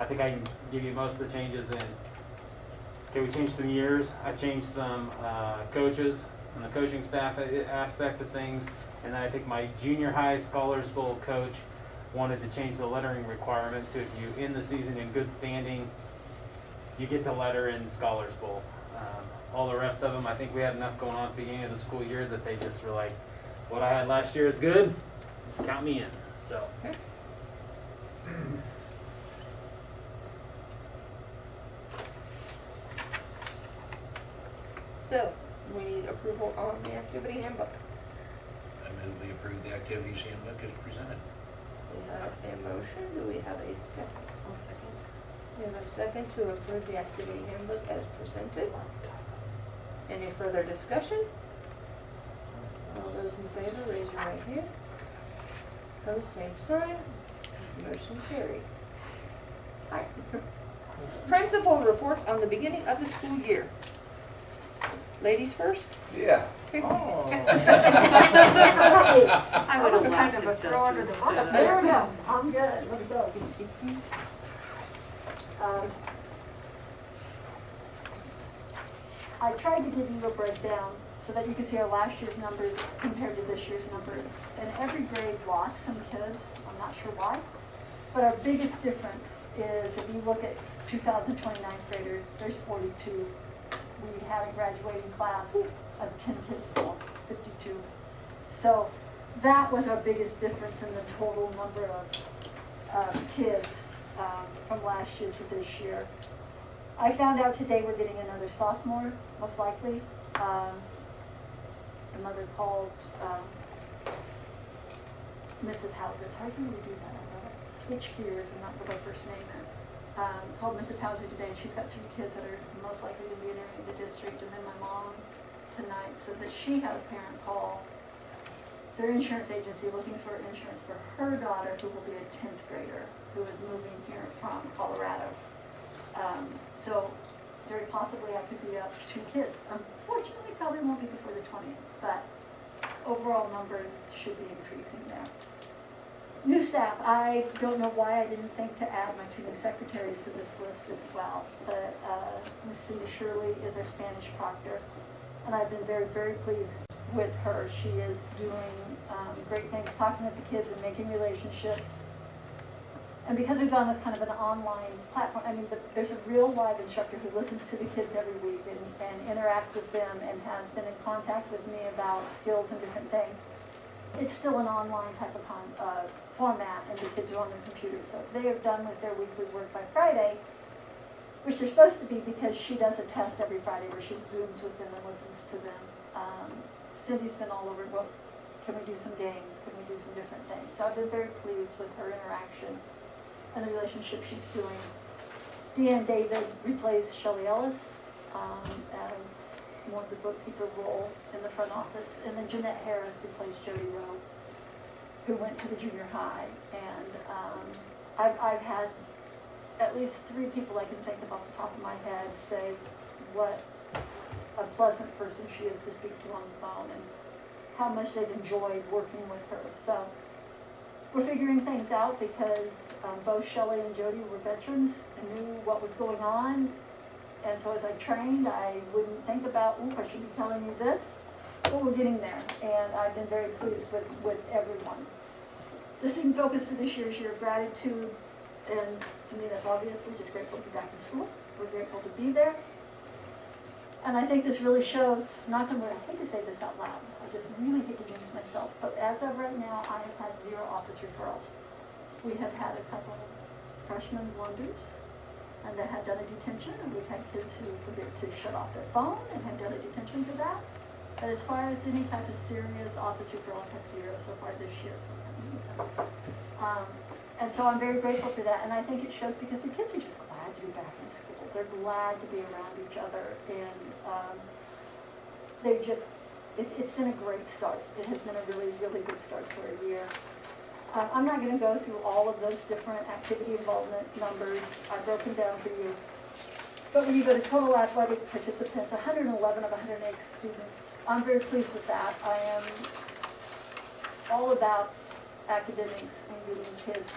think I can give you most of the changes in. Okay, we changed some years. I changed some coaches and the coaching staff aspect of things. And then I think my junior high Scholars Bowl coach wanted to change the lettering requirement to if you end the season in good standing, you get to letter in Scholars Bowl. All the rest of them, I think we had enough going on at the beginning of the school year that they just were like, what I had last year is good, just count me in. So. Okay. So, we need approval on the activity handbook. I move we approve the activities handbook as presented. We have a motion, do we have a second? I'll second. We have a second to approve the activity handbook as presented. Any further discussion? All those in favor, raise your right hand. Opposed, same sign. Motion carried. All right. Principal reports on the beginning of the school year. Ladies first? Yeah. I would have laughed if Dustin stood up. There we go. I'm good. Let's go. I tried to give you a breakdown so that you could see our last year's numbers compared to this year's numbers. And every grade lost some kids. I'm not sure why. But our biggest difference is if you look at 2029 graders, there's 42. We had a graduating class of 10 kids, well, 52. So that was our biggest difference in the total number of kids from last year to this year. I found out today we're getting another sophomore, most likely. The mother called Mrs. Hauser. How do you do that? I gotta switch gears and not go by first name there. Called Mrs. Hauser today, and she's got 3 kids that are most likely to be entering the district, and then my mom tonight said that she had a parent call their insurance agency looking for insurance for her daughter, who will be a 10th grader, who is moving here from Colorado. So very possibly I could be up 2 kids. Unfortunately, probably won't be before the 20th, but overall numbers should be increasing there. New staff, I don't know why I didn't think to add my 2 new secretaries to this list as well, but Ms. Cindy Shirley is our Spanish proctor, and I've been very, very pleased with her. She is doing great things, talking with the kids and making relationships. And because we've gone with kind of an online platform, I mean, there's a real live instructor who listens to the kids every week and interacts with them and has been in contact with me about skills and different things. It's still an online type of format, and the kids are on their computers. So they are done with their weekly work by Friday, which they're supposed to be, because she does a test every Friday where she Zooms with them and listens to them. Cindy's been all over, well, can we do some games? Can we do some different things? So I've been very pleased with her interaction and the relationship she's doing. Deanne David replaced Shelley Ellis as more of the bookkeeper role in the front office, and then Jeanette Harris replaced Jody Rowe. who went to the junior high. And I've had at least 3 people I can think of off the top of my head say what a pleasant person she is to speak to on the phone and how much they've enjoyed working with her. So we're figuring things out because both Shelley and Jody were veterans and knew what was going on. And so as I trained, I wouldn't think about, ooh, I should be telling you this. But we're getting there, and I've been very pleased with everyone. The student focus for this year is Year of Gratitude, and to me that's obvious. We're just grateful to be back in school. We're grateful to be there. And I think this really shows, knock on wood, I hate to say this out loud, I just really hate to jinx myself, but as of right now, I have had 0 office referrals. We have had a couple of freshman blunders, and that have done a detention, and we've had kids who forget to shut off their phone and have done a detention for that. But as far as any type of serious office referral, I've had 0 so far this year. And so I'm very grateful for that, and I think it shows because the kids are just glad to be back in school. They're glad to be around each other, and it's been a great start. It has been a really, really good start for a year. I'm not going to go through all of those different activity involvement numbers. I've broken down for you. But when you go to total athletic participants, 111 of 108 students, I'm very pleased with that. I am all about academics and getting kids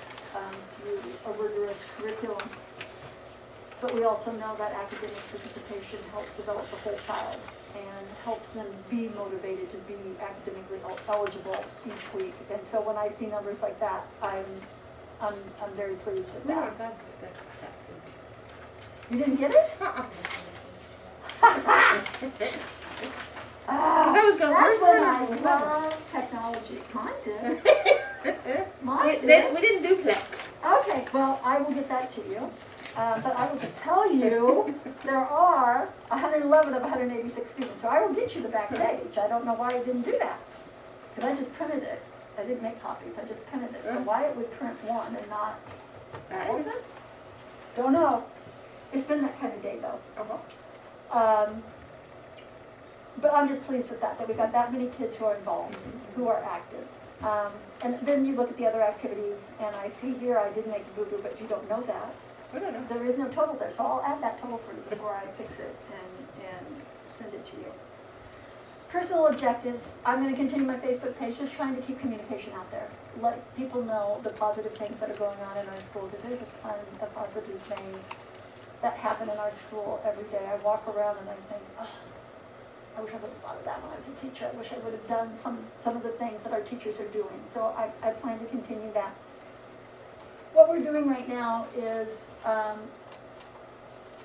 through a rigorous curriculum. But we also know that academic participation helps develop the whole child and helps them be motivated to be academically eligible each week. And so when I see numbers like that, I'm very pleased with that. You didn't get it? I was going, That's where's when I my love technology. Mine did. Mine We did. didn't duplex. Okay, well, I will get that to you. But I will just tell you, there are 111 of 186 students. So I will get you the back page. I don't know why I didn't do that. Because I just printed it. I didn't make copies. I just printed it. So why it would print one and not all of it? Don't know. It's been that kind of day, though. But I'm just pleased with that we've got that many kids who are involved, who are active. And then you look at the other activities, and I see here I did make a boo-boo, but you don't know that. I don't know. There is no total there, so I'll add that total for you before I fix it and send it to you. Personal objectives. I'm going to continue my Facebook page, just trying to keep communication out there. Let people know the positive things that are going on in our school, because there's a ton of positive things that happen in our school every day. I walk around and I think, oh, I wish I would have thought of that when I was a teacher. I wish I would have done some of the things that our teachers are doing. So I plan to continue that. What we're doing right now is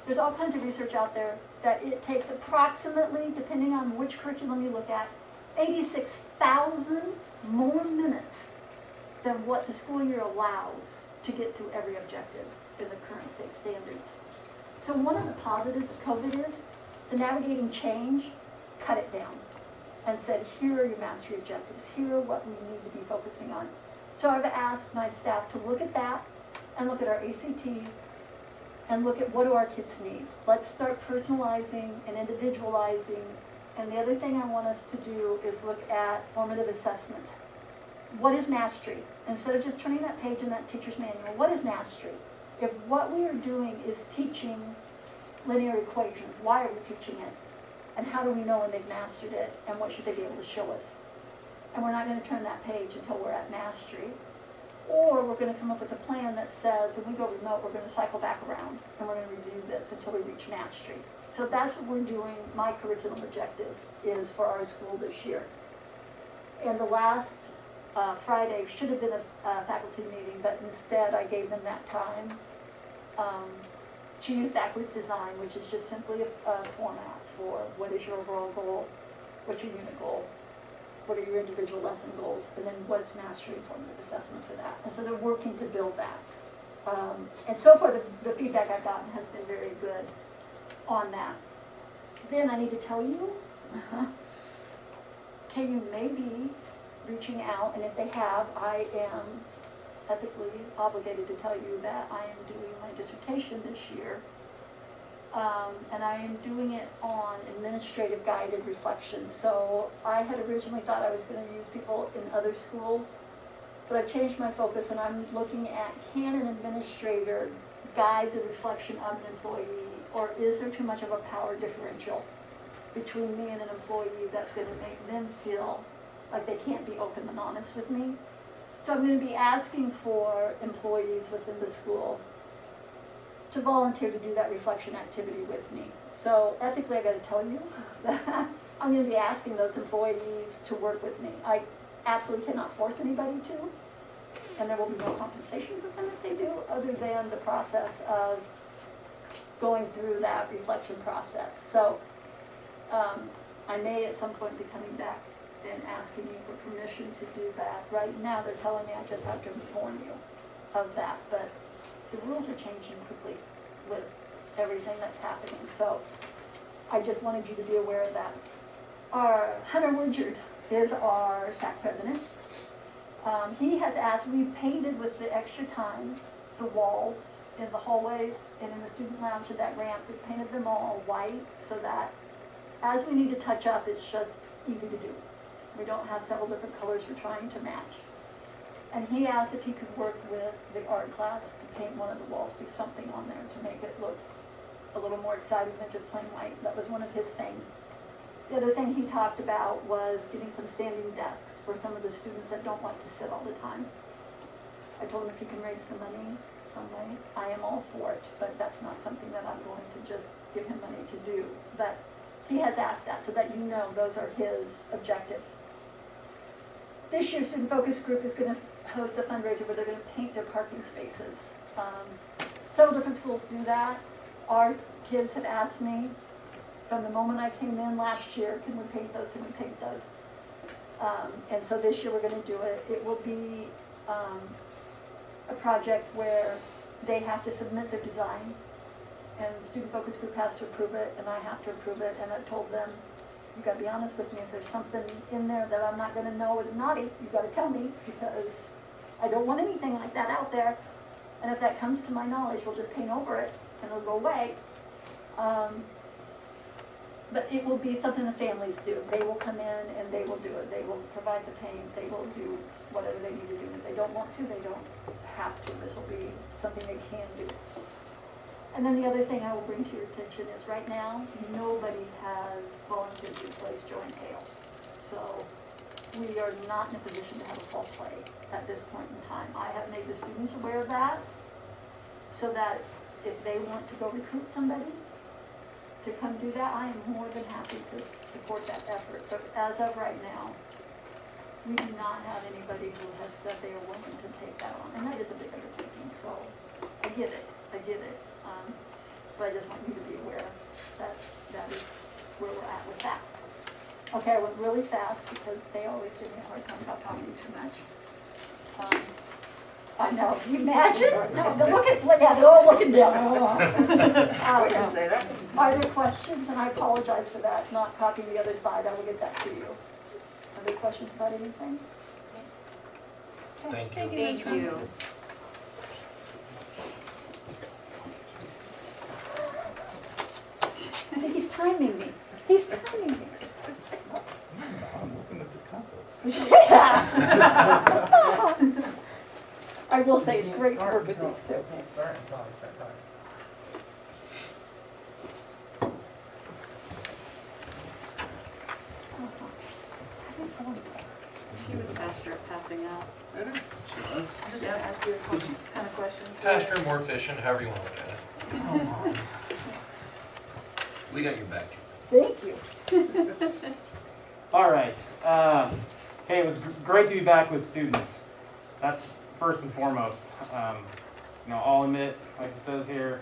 there's all kinds of research out there that it takes approximately, depending on which curriculum you look at, 86,000 more minutes than what the school year allows to get through every objective in the current state standards. So one of the positives of COVID is the navigating change cut it down and said, here are your mastery objectives. Here are what we need to be focusing on. So I've asked my staff to look at that and look at our ACT and look at what do our kids need. Let's start personalizing and individualizing. And the other thing I want us to do is look at formative assessment. What is mastery? Instead of just turning that page in that teacher's manual, what is mastery? If what we are doing is teaching linear equations, why are we teaching it? And how do we know when they've mastered it? And what should they be able to show us? And we're not going to turn that page until we're at mastery. Or we're going to come up with a plan that says, when we go remote, we're going to cycle back around and we're going to review this until we reach mastery. So that's what we're doing. My curriculum objective is for our school this year. And the last Friday should have been a faculty meeting, but instead I gave them that time to use backwards design, which is just simply a format for what is your overall goal, what's your unit goal, what are your individual lesson goals, and then what's mastery and formative assessment for that. And so they're working to build that. And so far the feedback I've gotten has been very good on that. Then I need to tell you, KU may be reaching out, and if they have, I am ethically obligated to tell you that I am doing my dissertation this year. And I am doing it on administrative guided reflection. So I had originally thought I was going to use people in other schools but I've changed my focus and I'm looking at, can an administrator guide the reflection of an employee, or is there too much of a power differential between me and an employee that's going to make them feel like they can't be open and honest with me? So I'm going to be asking for employees within the school to volunteer to do that reflection activity with me. So ethically, I got to tell you that I'm going to be asking those employees to work with me. I absolutely cannot force anybody to, and there will be no compensation for them if they do, other than the process of going through that reflection process. So I may at some point be coming back and asking you for permission to do that. Right now, they're telling me I just have to inform you of that, but the rules are changing quickly with everything that's happening. So I just wanted you to be aware of that. Our Hunter Woodard is our SAC president. He has asked, we've painted with the extra time the walls in the hallways and in the student lounge and that ramp. We've painted them all white so that as we need to touch up, it's just easy to do. We don't have several different colors we're trying to match. And he asked if he could work with the art class to paint one of the walls, do something on there to make it look a little more exciting than just plain white. That was one of his things. The other thing he talked about was getting some standing desks for some of the students that don't like to sit all the time. I told him if he can raise the money some way, I am all for it, but that's not something that I'm going to just give him money to do. But he has asked that so that you know those are his objectives. This year, Student Focus Group is going to host a fundraiser where they're going to paint their parking spaces. Several different schools do that. Our kids have asked me from the moment I came in last year, can we paint those, can we paint those? And so this year we're going to do it. It will be a project where they have to submit their design, and the Student Focus Group has to approve it, and I have to approve it, and I've told them, you've got to be honest with me. If there's something in there that I'm not going to know is naughty, you've got to tell me, because I don't want anything like that out there. And if that comes to my knowledge, we'll just paint over it, and it'll go away. But it will be something the families do. They will come in and they will do it. They will provide the paint. They will do whatever they need to do. If they don't want to, they don't have to. This will be something they can do. And then the other thing I will bring to your attention is right now, nobody has volunteered to replace Joe and Hale. So we are not in a position to have a fall play at this point in time. I have made the students aware of that so that if they want to go recruit somebody to come do that, I am more than happy to support that effort. But as of right now, we do not have anybody who has said they are willing to take that on. And that is a big undertaking, so I get it. But I just want you to be aware that that is where we're at with that. Okay, I went really fast because they always give me a hard time about talking too much. I know, can you imagine? No, they're all looking down. We can say that. Are there questions? And I apologize for that, not copying the other side. I will get that to you. Are there questions about anything? Thank you. Thank you. See, he's timing me. He's timing me. I'm looking at the compass. Yeah. I will say it's great to work with these two. Can't start until I start talking. She was faster at passing out. I'm just gonna ask you a couple kind of questions. Faster, more efficient, however you want to look at it. We got your back. Thank you. All right. Hey, it was great to be back with students. That's first and foremost. I'll admit, like it says here,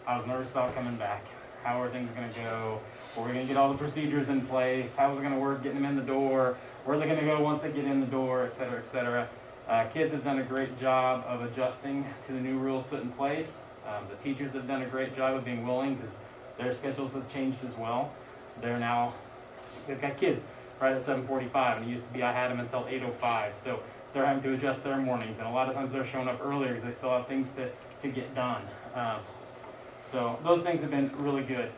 I was nervous about coming back. How are things going to go? Were we going to get all the procedures in place? How was it going to work getting them in the door? Where are they going to go once they get in the door, et cetera, et cetera. Kids have done a great job of adjusting to the new rules put in place. The teachers have done a great job of being willing because their schedules have changed as well. They've got kids right at 7:45, and it used to be I had them until 8:05. So they're having to adjust their mornings, and a lot of times they're showing up earlier because they still have things to get done. So those things have been really good.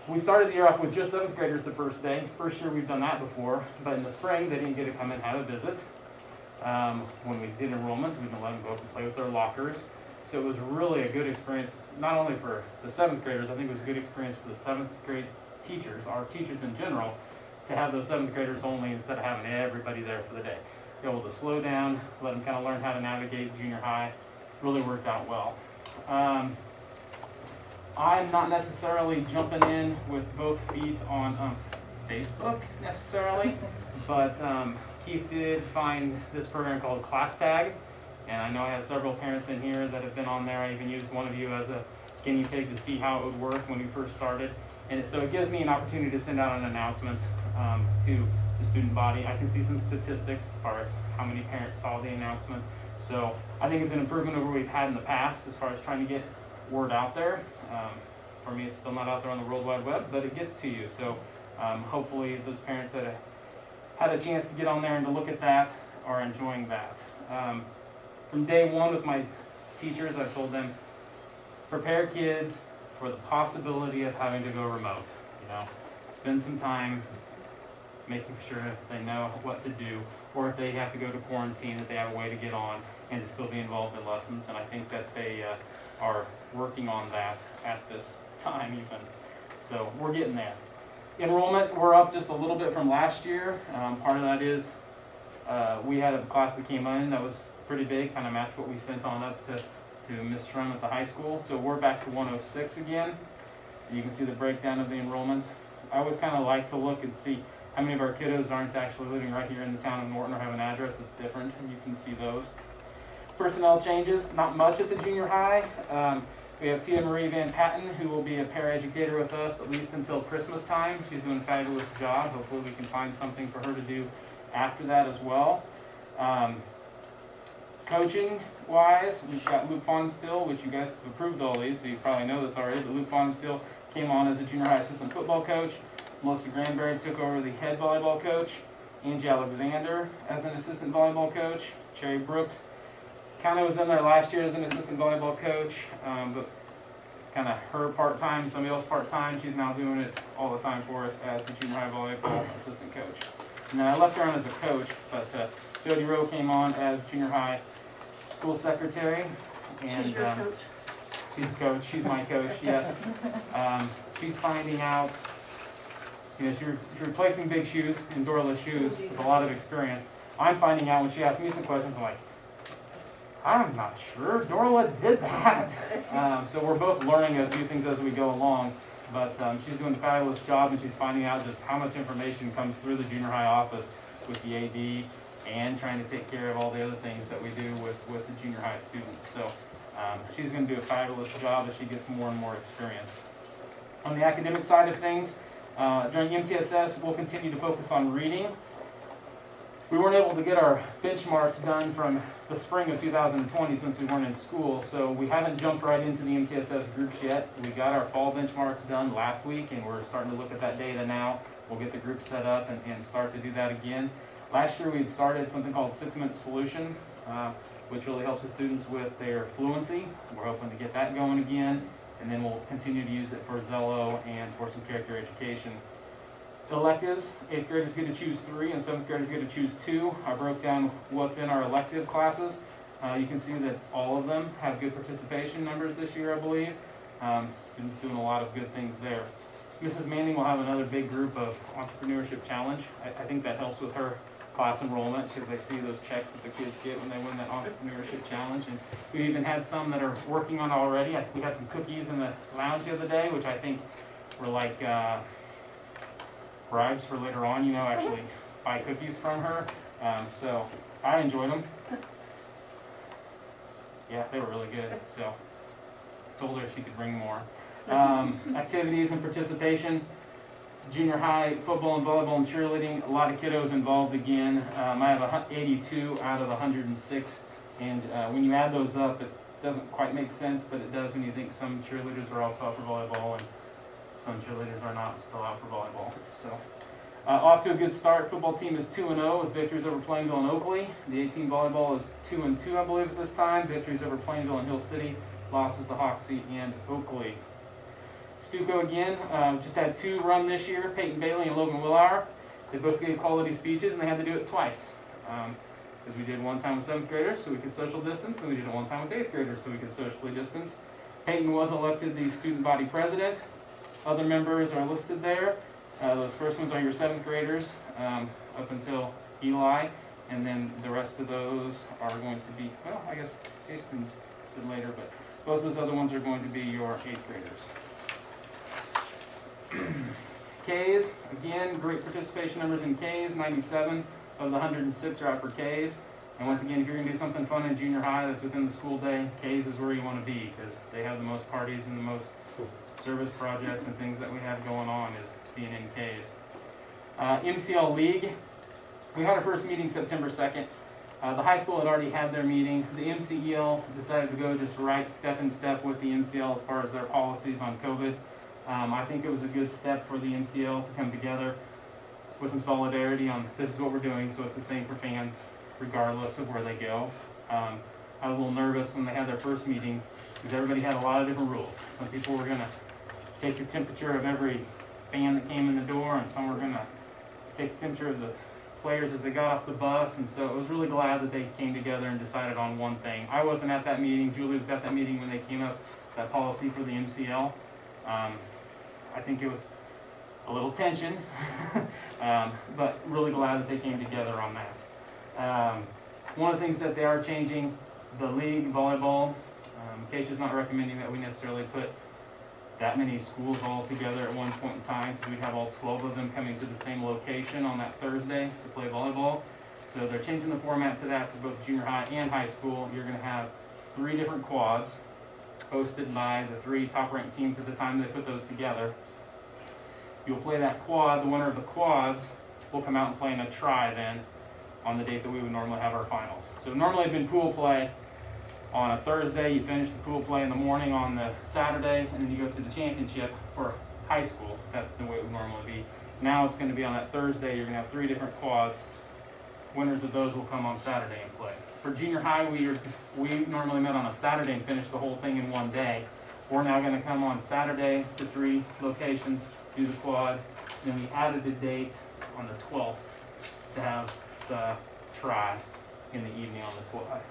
We started the year off with just 7th graders the first day. First year we've done that before, but in the spring they didn't get to come and have a visit. When we did enrollment, we didn't let them go up and play with their lockers. So it was really a good experience, not only for the 7th graders, I think it was a good experience for the 7th grade teachers, our teachers in general, to have those 7th graders only instead of having everybody there for the day. Be able to slow down, let them kind of learn how to navigate junior high. Really worked out well. I'm not necessarily jumping in with both feet on Facebook necessarily, but Keith did find this program called Class Tag, and I know I have several parents in here that have been on there. I even used one of you as a guinea pig to see how it would work when we first started. And so it gives me an opportunity to send out an announcement to the student body. I can see some statistics as far as how many parents saw the announcement. So I think it's an improvement over what we've had in the past as far as trying to get word out there. For me, it's still not out there on the World Wide Web, but it gets to you. So hopefully those parents that had a chance to get on there and to look at that are enjoying that. From day one with my teachers, I've told them, prepare kids for the possibility of having to go remote. You know, spend some time making sure they know what to do, or if they have to go to quarantine, that they have a way to get on and to still be involved in lessons. And I think that they are working on that at this time even. So we're getting there. Enrollment, we're up just a little bit from last year. Part of that is we had a class that came in that was pretty big, kind of matched what we sent on up to Miss Strum at the high school. So we're back to 106 again. You can see the breakdown of the enrollment. I always kind of like to look and see how many of our kiddos aren't actually living right here in the town of Norton or have an address that's different, and you can see those. Personnel changes, not much at the junior high. We have Tia Marie Van Patten, who will be a paraeducator with us at least until Christmas time. She's doing a fabulous job. Hopefully we can find something for her to do after that as well. Coaching wise, we've got Luke Fonstill, which you guys have approved all these, so you probably know this already, but Luke Fonstill came on as a junior high assistant football coach. Melissa Granberry took over the head volleyball coach. Angie Alexander as an assistant volleyball coach. Cherry Brooks kind of was in there last year as an assistant volleyball coach, but kind of her part-time, somebody else part-time. She's now doing it all the time for us as the junior high volleyball assistant coach. And then I left her on as a coach, but Jody Rowe came on as junior high school secretary. And She's your coach. she's a coach. She's my coach, yes. She's finding out, you know, she's replacing big shoes and doorless shoes with a lot of experience. I'm finding out when she asks me some questions, I'm like, I'm not sure Dorla did that. So we're both learning a few things as we go along, but she's doing a fabulous job, and she's finding out just how much information comes through the junior high office with the AD and trying to take care of all the other things that we do with the junior high students. So she's going to do a fabulous job as she gets more and more experience. On the academic side of things, during MTSS, we'll continue to focus on reading. We weren't able to get our benchmarks done from the spring of 2020 since we weren't in school, so we haven't jumped right into the MTSS groups yet. We got our fall benchmarks done last week, and we're starting to look at that data now. We'll get the group set up and start to do that again. Last year we had started something called 6-Minute Solution, which really helps the students with their fluency. We're hoping to get that going again, and then we'll continue to use it for Zello and for some character education. Electives, 8th graders get to choose 3 and 7th graders get to choose 2. I broke down what's in our elective classes. You can see that all of them have good participation numbers this year, I believe. Students doing a lot of good things there. Mrs. Manning will have another big group of entrepreneurship challenge. I think that helps with her class enrollment because they see those checks that the kids get when they win that entrepreneurship challenge. And we even had some that are working on it already. We had some cookies in the lounge the other day, which I think were like bribes for later on, you know, actually buy cookies from her. So I enjoyed them. Yeah, they were really good. So told her she could bring more. Activities and participation. Junior high football and volleyball and cheerleading, a lot of kiddos involved again. I have 82 out of 106, and when you add those up, it doesn't quite make sense, but it does when you think some cheerleaders are also out for volleyball and some cheerleaders are not still out for volleyball. So off to a good start. Football team is 2-0 with victories over Plainville and Oakley. The 18 volleyball is 2-2, I believe, at this time. Victories over Plainville and Hill City, losses to Hoxie and Oakley. Stuco again, just had 2 run this year, Peyton Bailey and Logan Willauer. They both gave quality speeches and they had to do it twice. Because we did one time with 7th graders so we could social distance, and we did it one time with 8th graders so we could socially distance. Peyton was elected the student body president. Other members are listed there. Those first ones are your 7th graders up until Eli, and then the rest of those are going to be, well, I guess Jason's listed later, but both those other ones are going to be your 8th graders. Ks, again, great participation numbers in Ks. 97 of the 106 are out for Ks. And once again, if you're going to do something fun in junior high that's within the school day, Ks is where you want to be, because they have the most parties and the most service projects and things that we have going on is being in Ks. MCL League, we had our first meeting September 2nd. The high school had already had their meeting. The MCEL decided to go just right step in step with the MCL as far as their policies on COVID. I think it was a good step for the MCL to come together with some solidarity on this is what we're doing, so it's the same for fans regardless of where they go. I was a little nervous when they had their first meeting because everybody had a lot of different rules. Some people were going to take the temperature of every fan that came in the door, and some were going to take the temperature of the players as they got off the bus, and so I was really glad that they came together and decided on one thing. I wasn't at that meeting. Julie was at that meeting when they came up with that policy for the MCL. I think it was a little tension, but really glad that they came together on that. One of the things that they are changing, the league volleyball, Keisha's not recommending that we necessarily put that many schools all together at one point in time, because we'd have all 12 of them coming to the same location on that Thursday to play volleyball. So they're changing the format to that for both junior high and high school. You're going to have 3 different quads hosted by the 3 top-ranked teams at the time they put those together. You'll play that quad. The winner of the quads will come out and play in a try then on the date that we would normally have our finals. So normally it'd been pool play on a Thursday. You finish the pool play in the morning on the Saturday, and then you go to the championship for high school. That's the way it would normally be. Now it's going to be on that Thursday. You're going to have 3 different quads. Winners of those will come on Saturday and play. For junior high, we normally met on a Saturday and finished the whole thing in one day. We're now going to come on Saturday to 3 locations, do the quads, and then we added a date on the 12th to have the try in the evening on the 12th. I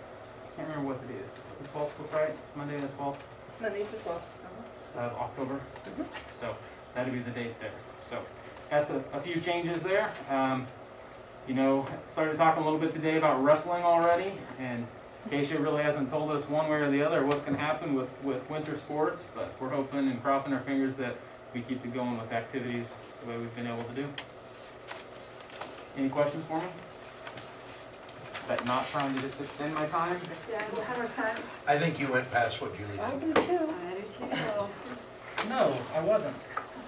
can't remember what it is. The 12th was right? It's Monday the 12th Monday's the 12th. of October. So that'll be the date there. So that's a few changes there. You know, started talking a little bit today about wrestling already, and Keisha really hasn't told us one way or the other what's going to happen with winter sports, but we're hoping and crossing our fingers that we keep it going with activities the way we've been able to do. Any questions for me? But not trying to just extend my time? Yeah, we'll have our time. I think you went past what Julie I did. do too. I do too. No, I wasn't.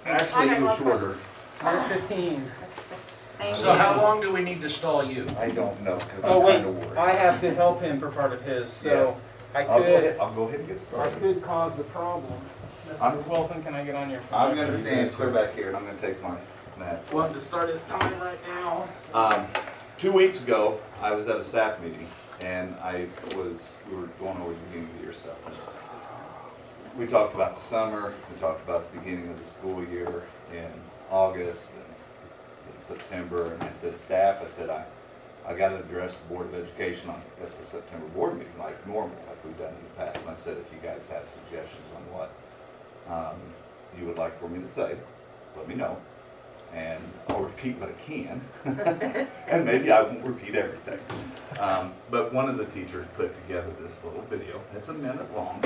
Actually, it was shorter. Number 15. So how long do we need to stall you? I don't know, because Oh I'm wait, kind of worried. I have to help him for part of his, so Yes. I I'll could, go ahead and get I started. could cause the problem. Mr. I'm- Wilson, can I get on your? I'm going to stand clear back here, and I'm going to take my mask. Want to start his time right now? 2 weeks ago, I was at a staff meeting, and we were going over the beginning of the year stuff. We talked about the summer, we talked about the beginning of the school year in August and in September, and I said, staff, I said, I got to address the Board of Education at the September board meeting like normal, like we've done in the past. And I said, if you guys have suggestions on what you would like for me to say, let me know. And I'll repeat what I can, and maybe I won't repeat everything. But one of the teachers put together this little video. It's a minute long,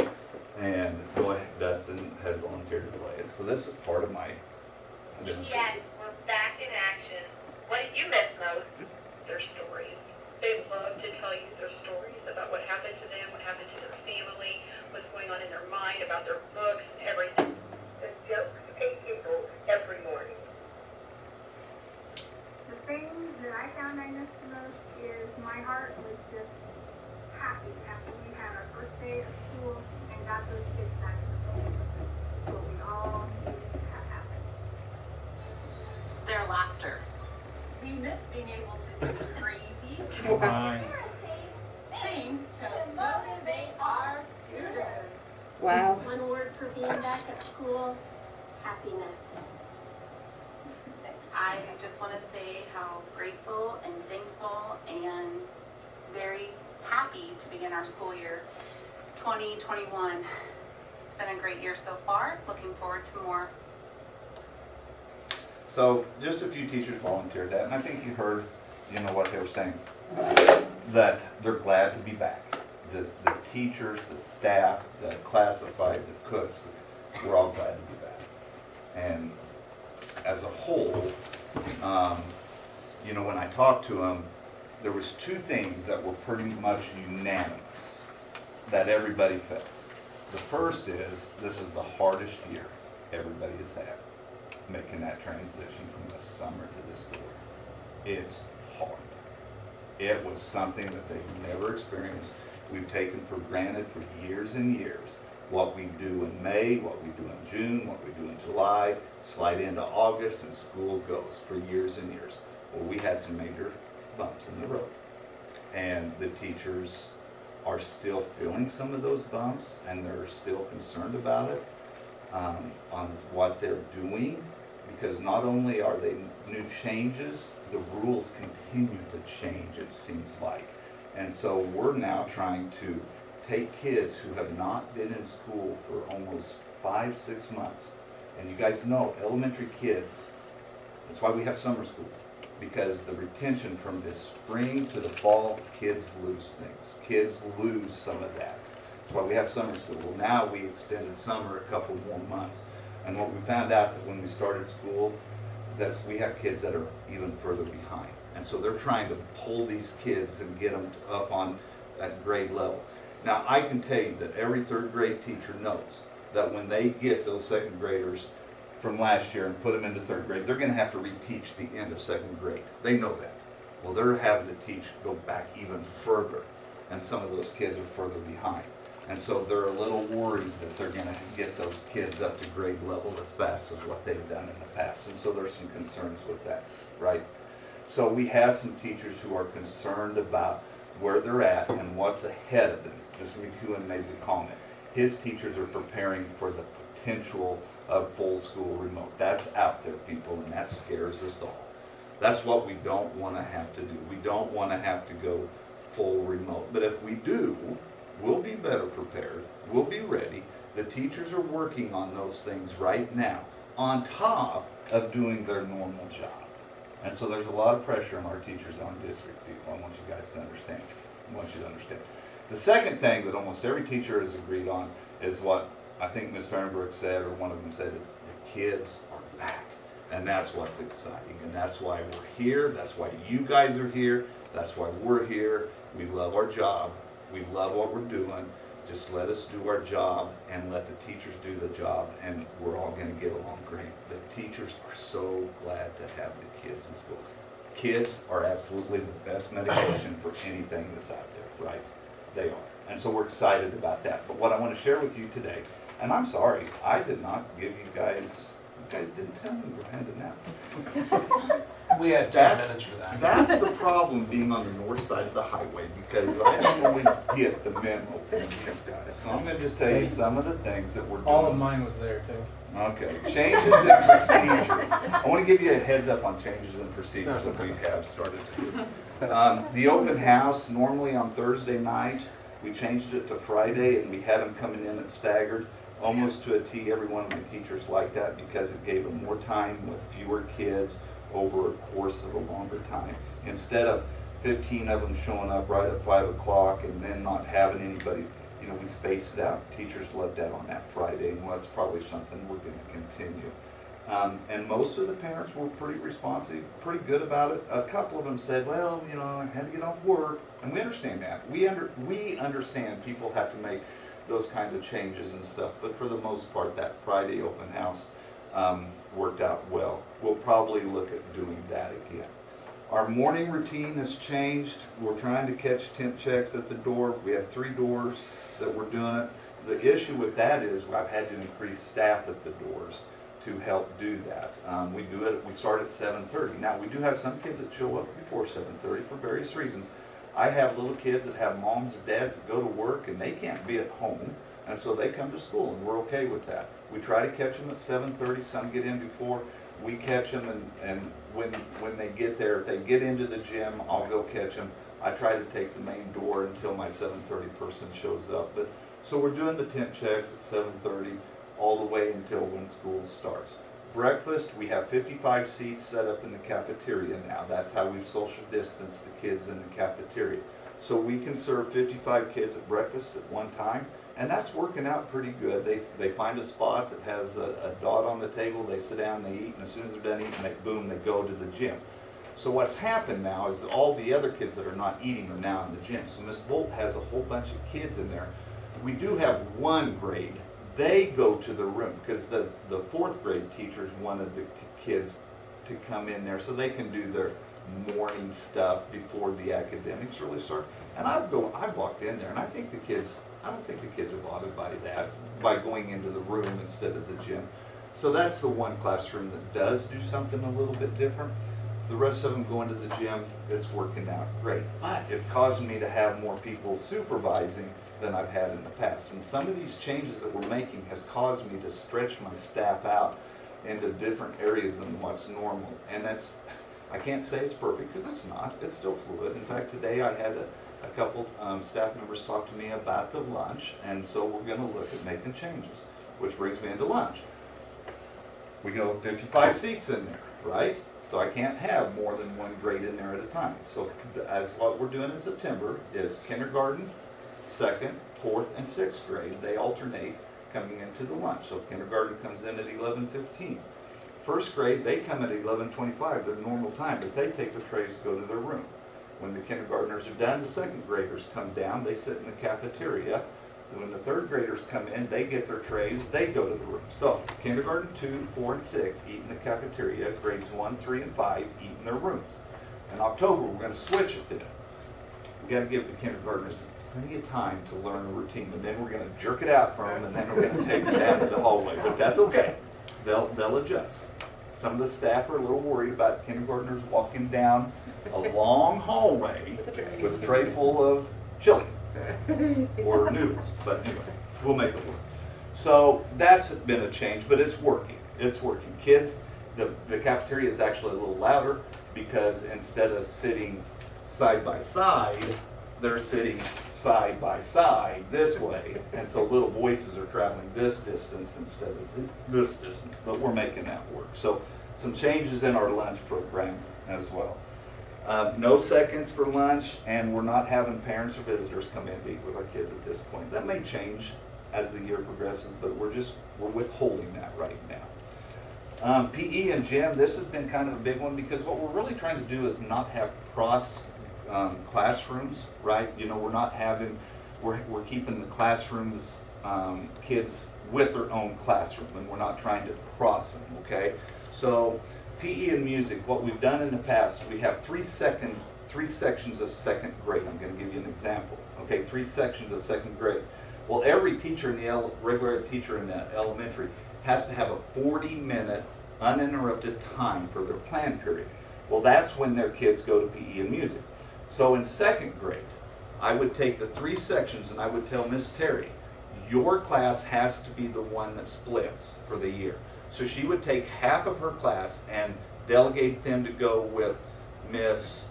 and go ahead, Dustin has volunteered to play it. So this is part of my demonstration. Yes, we're back in action. What did you miss most? Their stories. They love to tell you their stories about what happened to them, what happened to their family, what's going on in their mind, about their books, everything. The jokes take people every morning. The thing that I found I missed the most is my heart was just happy after we had our first day of school and got those kids back to school. What we all needed to have happen. Their laughter. We miss being able to do crazy, Fine. things to motivate our students. Wow. One word for being back at school, happiness. I just want to say how grateful and thankful and very happy to begin our school year 2021. It's been a great year so far. Looking forward to more. So just a few teachers volunteered that, and I think you heard, what they were saying, that they're glad to be back. The teachers, the staff, the classified, the cooks, we're all glad to be back. And as a whole, when I talked to them, there was two things that were pretty much unanimous that everybody felt. The first is, this is the hardest year everybody has had, making that transition from the summer to the school. It's hard. It was something that they've never experienced. We've taken for granted for years and years what we do in May, what we do in June, what we do in July, slide into August, and school goes for years and years. Well, we had some major bumps in the road, and the teachers are still feeling some of those bumps, and they're still concerned about it, on what they're doing, because not only are they new changes, the rules continue to change, it seems like. And so we're now trying to take kids who have not been in school for almost 5-6 months. And you guys know, elementary kids, that's why we have summer school, because the retention from the spring to the fall, kids lose things. Kids lose some of that. That's why we have summer school. Well, now we extended summer a couple more months. And what we found out that when we started school, that we have kids that are even further behind. And so they're trying to pull these kids and get them up on that grade level. Now, I can tell you that every third grade teacher knows that when they get those second graders from last year and put them into third grade, they're going to have to reteach the end of second grade. They know that. Well, they're having to go back even further, and some of those kids are further behind. And so they're a little worried that they're going to get those kids up to grade level as fast as what they've done in the past. And so there's some concerns with that, right? So we have some teachers who are concerned about where they're at and what's ahead of them. Mr. McEwen made the comment. His teachers are preparing for the potential of full school remote. That's out there, people, and that scares us all. That's what we don't want to have to do. We don't want to have to go full remote. But if we do, we'll be better prepared. We'll be ready. The teachers are working on those things right now, on top of doing their normal job. And so there's a lot of pressure on our teachers on district people. I want you guys to understand. I want you to understand. The second thing that almost every teacher has agreed on is what I think Ms. Fernbrook said, or one of them said, is the kids are back. And that's what's exciting. And that's why we're here. That's why you guys are here. That's why we're here. We love our job. We love what we're doing. Just let us do our job and let the teachers do the job, and we're all going to get along great. The teachers are so glad to have the kids in school. Kids are absolutely the best medication for anything that's out there, right? They are. And so we're excited about that. But what I want to share with you today, and I'm sorry, I did not give you guys didn't tell me we were handing out. We had 10 minutes for that. That's the problem being on the north side of the highway, because I don't always get the memo from these guys. So I'm going to just tell you some of the things that we're doing. All of mine was there too. Okay, changes in procedures. I want to give you a heads up on changes in procedures that we have started to do. The open house, normally on Thursday night, we changed it to Friday, and we had them coming in at staggered. Almost to a T, every one of my teachers liked that because it gave them more time with fewer kids over a course of a longer time. Instead of 15 of them showing up right at 5 o'clock and then not having anybody, we spaced it out. Teachers loved that on that Friday, and that's probably something we're going to continue. And most of the parents were pretty responsive, pretty good about it. A couple of them said, well, I had to get off work, and we understand that. We understand people have to make those kind of changes and stuff, but for the most part, that Friday open house worked out well. We'll probably look at doing that again. Our morning routine has changed. We're trying to catch temp checks at the door. We have 3 doors that we're doing it. The issue with that is I've had to increase staff at the doors to help do that. We start at 7:30. Now, we do have some kids that show up before 7:30 for various reasons. I have little kids that have moms or dads that go to work and they can't be at home, and so they come to school, and we're okay with that. We try to catch them at 7:30. Some get in before. we catch them, and when they get there, if they get into the gym, I'll go catch them. I try to take the main door until my 7:30 person shows up. But so we're doing the temp checks at 7:30 all the way until when school starts. Breakfast, we have 55 seats set up in the cafeteria now. That's how we social distance the kids in the cafeteria. So we can serve 55 kids at breakfast at one time, and that's working out pretty good. They find a spot that has a dot on the table, they sit down, they eat, and as soon as they're done eating, they go to the gym. So what's happened now is that all the other kids that are not eating are now in the gym. So Ms. Bolt has a whole bunch of kids in there. We do have one grade. They go to the room because the fourth grade teachers wanted the kids to come in there so they can do their morning stuff before the academics really start. And I've walked in there, and I don't think the kids are bothered by that, by going into the room instead of the gym. So that's the one classroom that does do something a little bit different. The rest of them go into the gym. It's working out great. But it's causing me to have more people supervising than I've had in the past. And some of these changes that we're making has caused me to stretch my staff out into different areas than what's normal. And that's, I can't say it's perfect because it's not. It's still fluid. In fact, today I had a couple staff members talk to me about the lunch, and so we're going to look at making changes, which brings me into lunch. We go 55 seats in there, right? So I can't have more than one grade in there at a time. So as what we're doing in September is kindergarten, 2nd, 4th, and 6th grade. They alternate coming into the lunch. So kindergarten comes in at 11:15. First grade, they come at 11:25, their normal time, but they take the trays, go to their room. When the kindergartners are done, the 2nd graders come down, they sit in the cafeteria. And when the 3rd graders come in, they get their trays, they go to the room. So kindergarten 2, 4, and 6 eat in the cafeteria. Grades 1, 3, and 5 eat in their rooms. In October, we're going to switch it then. We've got to give the kindergartners plenty of time to learn a routine, and then we're going to jerk it out from them, and then we're going to take them down to the hallway. But that's okay. They'll adjust. Some of the staff are a little worried about kindergartners walking down a long hallway with a tray full of chili or noodles. But anyway, we'll make it work. So that's been a change, but it's working. It's working. Kids, the cafeteria is actually a little louder because instead of sitting side by side, they're sitting side by side this way, and so little voices are traveling this distance instead of this distance, but we're making that work. So some changes in our lunch program as well. No seconds for lunch, and we're not having parents or visitors come in to eat with our kids at this point. That may change as the year progresses, but we're withholding that right now. PE and gym, this has been kind of a big one because what we're really trying to do is not have cross classrooms, right? You know, we're keeping the classrooms, kids with their own classroom, and we're not trying to cross them, okay? So PE and music, what we've done in the past, we have three sections of 2nd grade. I'm going to give you an example, okay? 3 sections of 2nd grade. Well, every teacher in the regular teacher in the elementary has to have a 40-minute uninterrupted time for their plan period. Well, that's when their kids go to PE and music. So in 2nd grade, I would take the 3 sections and I would tell Miss Terry, your class has to be the one that splits for the year. So she would take half of her class and delegate them to go with Miss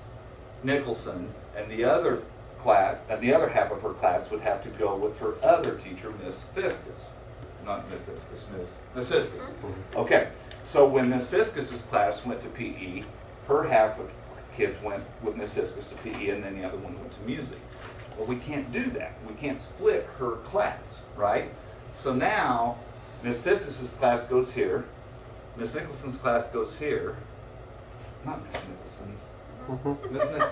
Nicholson, and the other class, and the other half of her class would have to go with her other teacher, Miss Fiscus. Not Miss Fiscus, Miss Fiscus. Okay, so when Miss Fiscus's class went to PE, her half of kids went with Miss Fiscus to PE, and then the other one went to music. Well, we can't do that. We can't split her class, right? So now, Miss Fiscus's class goes here, Miss Nicholson's class goes here. Not Miss Nicholson. Miss Nicholson.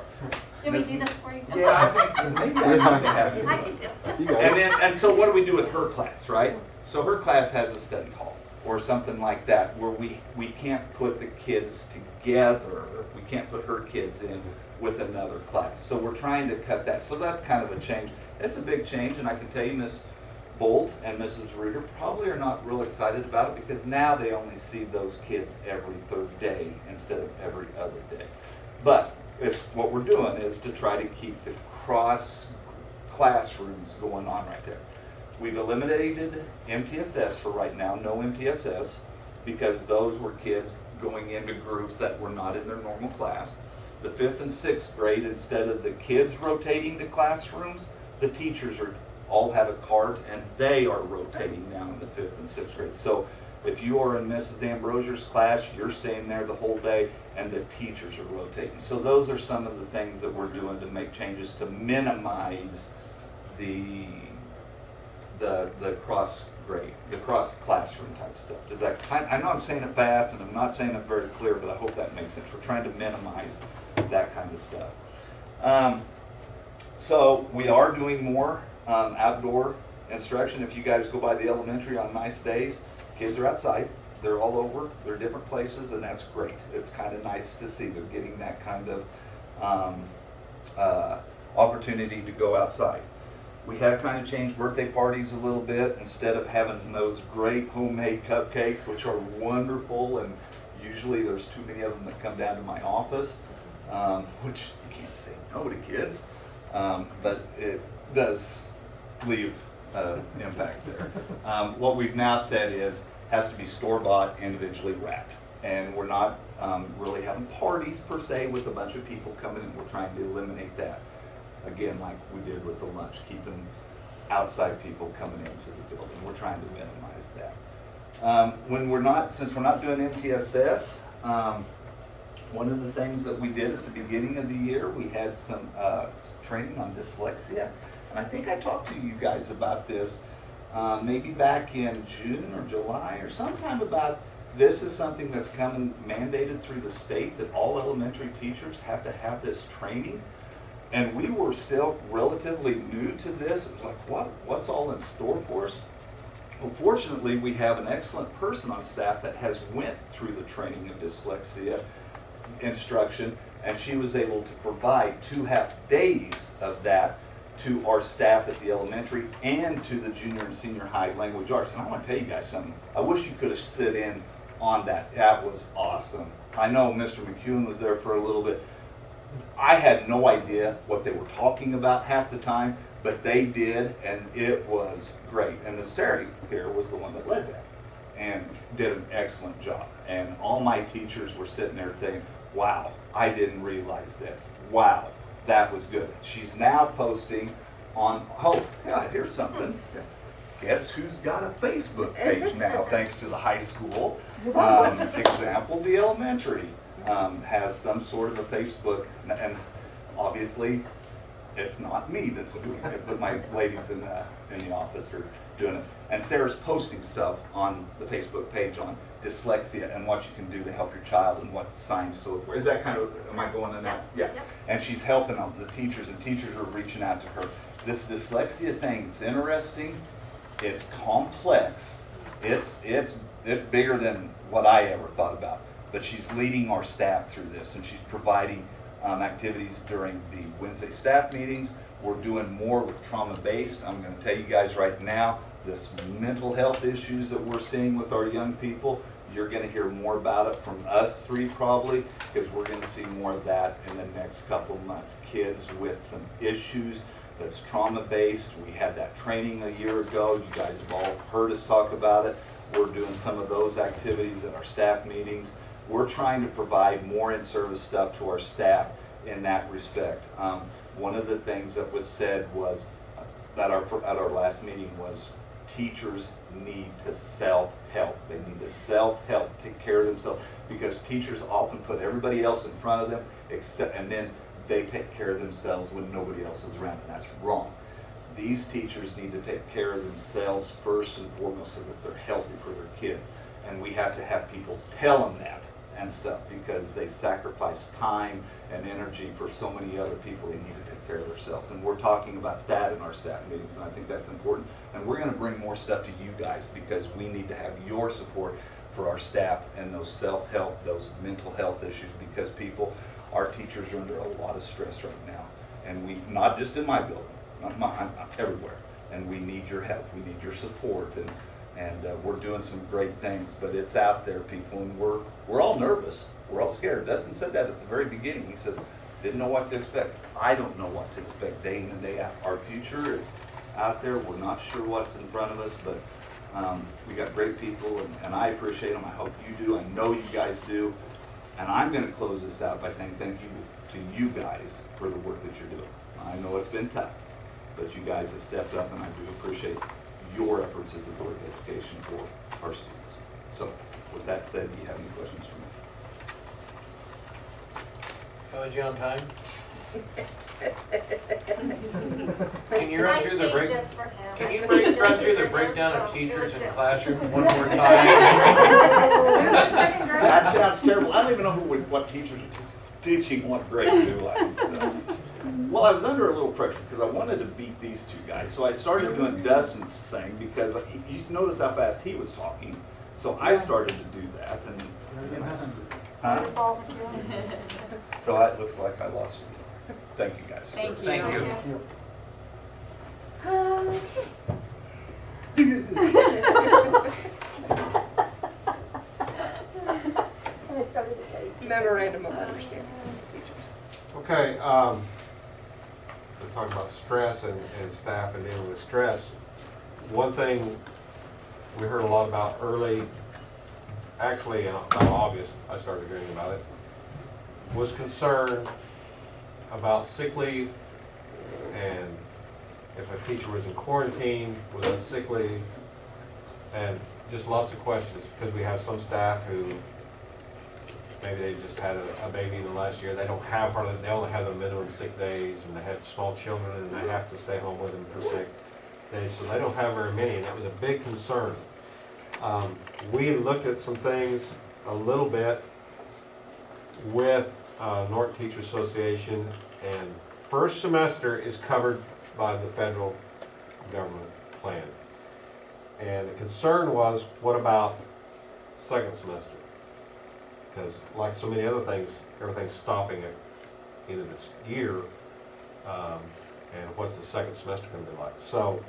Can we do this for you? Yeah, I think maybe I need to have you. I can do it. And so what do we do with her class, right? So her class has a study hall or something like that where we can't put the kids together. We can't put her kids in with another class. So we're trying to cut that. So that's kind of a change. It's a big change, and I can tell you Miss Bolt and Mrs. Reuter probably are not real excited about it because now they only see those kids every 3rd day instead of every other day. But what we're doing is to try to keep the cross classrooms going on right there. We've eliminated MTSS for right now, no MTSS, because those were kids going into groups that were not in their normal class. The 5th and 6th grade, instead of the kids rotating to classrooms, the teachers all have a cart and they are rotating now in the 5th and 6th grade. So if you are in Mrs. Ambrosier's class, you're staying there the whole day and the teachers are rotating. So those are some of the things that we're doing to make changes to minimize the cross grade, the cross classroom type stuff. Does that I know I'm saying it fast and I'm not saying it very clear, but I hope that makes sense. We're trying to minimize that kind of stuff. So we are doing more outdoor instruction. If you guys go by the elementary on nice days, kids are outside. They're all over. They're different places, and that's great. It's kind of nice to see they're getting that kind of opportunity to go outside. We have kind of changed birthday parties a little bit. Instead of having those great homemade cupcakes, which are wonderful, and usually there's too many of them that come down to my office, which you can't say no to kids, but it does leave an impact there. What we've now said is has to be store-bought, individually wrapped. And we're not really having parties per se with a bunch of people coming in. We're trying to eliminate that. Again, like we did with the lunch, keeping outside people coming into the building. We're trying to minimize that. Since we're not doing MTSS, one of the things that we did at the beginning of the year, we had some training on dyslexia. And I think I talked to you guys about this maybe back in June or July or sometime about this is something that's coming mandated through the state that all elementary teachers have to have this training. And we were still relatively new to this. It was like, what's all in store for us? Well, fortunately, we have an excellent person on staff that has went through the training of dyslexia instruction, and she was able to provide 2.5 days of that to our staff at the elementary and to the junior and senior high language arts. And I want to tell you guys something. I wish you could have sit in on that. That was awesome. I know Mr. McEwen was there for a little bit. I had no idea what they were talking about half the time, but they did, and it was great. And the Stary here was the one that led that and did an excellent job. And all my teachers were sitting there saying, wow, I didn't realize this. Wow, that was good. She's now posting on, oh, yeah, here's something. Guess who's got a Facebook page now, thanks to the high school example, the elementary. Has some sort of a Facebook, and obviously it's not me that's doing it, but my ladies in the office are doing it. And Sarah's posting stuff on the Facebook page on dyslexia and what you can do to help your child and what signs to look for. Is that kind of, am I going in that? Yeah. And she's helping out the teachers, and teachers are reaching out to her. This dyslexia thing, it's interesting, it's complex, it's bigger than what I ever thought about. But she's leading our staff through this, and she's providing activities during the Wednesday staff meetings. We're doing more with trauma-based. I'm going to tell you guys right now, this mental health issues that we're seeing with our young people, you're going to hear more about it from us three probably, because we're going to see more of that in the next couple of months. Kids with some issues that's trauma-based. We had that training a year ago. You guys have all heard us talk about it. We're doing some of those activities at our staff meetings. We're trying to provide more in-service stuff to our staff in that respect. One of the things that was said was at our last meeting was teachers need to self-help. They need to self-help, take care of themselves, because teachers often put everybody else in front of them, and then they take care of themselves when nobody else is around, and that's wrong. These teachers need to take care of themselves first and foremost so that they're healthy for their kids. And we have to have people tell them that and stuff, because they sacrifice time and energy for so many other people. They need to take care of themselves. And we're talking about that in our staff meetings, and I think that's important. And we're going to bring more stuff to you guys, because we need to have your support for our staff and those self-help, those mental health issues, because our teachers are under a lot of stress right now. And we, not just in my building, I'm everywhere. And we need your help. We need your support. And we're doing some great things, but it's out there, people, and we're all nervous. We're all scared. Dustin said that at the very beginning. He says, didn't know what to expect. I don't know what to expect day in and day out. Our future is out there. We're not sure what's in front of us, but We got great people, and I appreciate them. I hope you do. I know you guys do. And I'm going to close this out by saying thank you to you guys for the work that you're doing. I know it's been tough, but you guys have stepped up, and I do appreciate your efforts as a board of education for our students. So, with that said, do you have any questions for me? Was you on time? Can you run through the break? Can you run through the breakdown of teachers in classrooms one more time? That sounds terrible. I don't even know what teachers are teaching what grade do. Well, I was under a little pressure because I wanted to beat these two guys. So I started doing Dustin's thing because you notice how fast he was talking. So I started to do that. So it looks like I lost you. Thank you guys. Thank you. Thank you. Memorandum of understanding. Okay, we're talking about stress and staff and dealing with stress. One thing we heard a lot about early, actually in August, I started hearing about it, was concern about sick leave and if a teacher was in quarantine, was on sick leave, and just lots of questions because we have some staff who maybe they just had a baby in the last year. They don't have hardly, they only have the minimum sick days, and they have small children, and they have to stay home with them for sick days, so they don't have very many, and that was a big concern. We looked at some things a little bit with Norton Teacher Association, and first semester is covered by the federal government plan. And the concern was, what about second semester? Because like so many other things, everything's stopping at the end of this year. And what's the second semester going to be like? So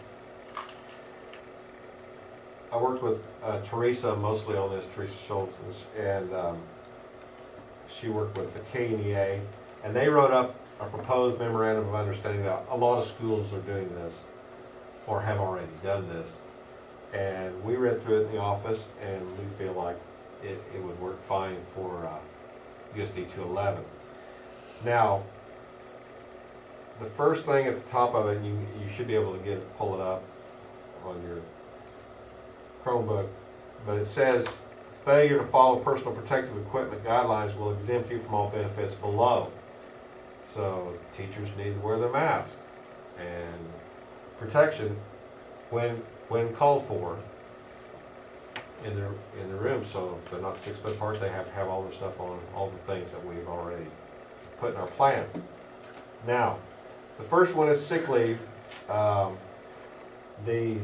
I worked with Teresa mostly on this, Teresa Schultz, and she worked with the KNEA, and they wrote up a proposed memorandum of understanding that a lot of schools are doing this or have already done this. And we read through it in the office, and we feel like it would work fine for USD211. Now, the first thing at the top of it, you should be able to pull it up on your Chromebook, but it says, failure to follow personal protective equipment guidelines will exempt you from all benefits below. So teachers need to wear their mask and protection when called for in the room. So if they're not 6 foot apart, they have to have all their stuff on, all the things that we've already put in our plan. Now, the first one is sick leave. The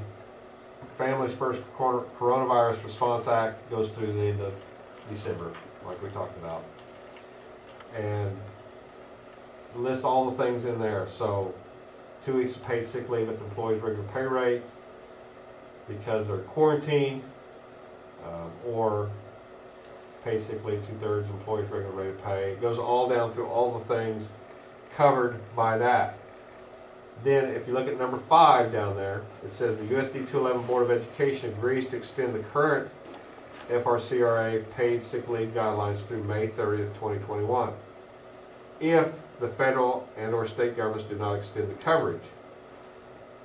Families First Coronavirus Response Act goes through the end of December, like we talked about, and lists all the things in there. So 2 weeks of paid sick leave at the employee's regular pay rate because they're quarantined, or paid sick leave 2/3 employee's regular rate of pay. It goes all down through all the things covered by that. Then if you look at number 5 down there, it says the USD211 Board of Education agrees to extend the current FRCRA paid sick leave guidelines through May 30th, 2021. If the federal and or state governments do not extend the coverage.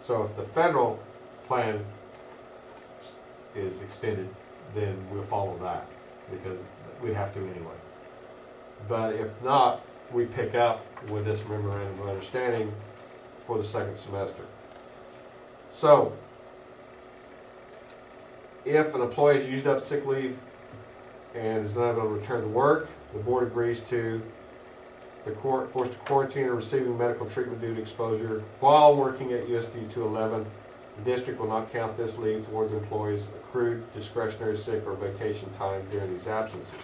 So if the federal plan is extended, then we'll follow that because we have to anyway. But if not, we pick up with this memorandum of understanding for the second semester. So if an employee has used up sick leave and is not able to return to work, the board agrees to the court forced to quarantine or receiving medical treatment due to exposure while working at USD211. The district will not count this leave toward the employee's accrued discretionary sick or vacation time during these absences.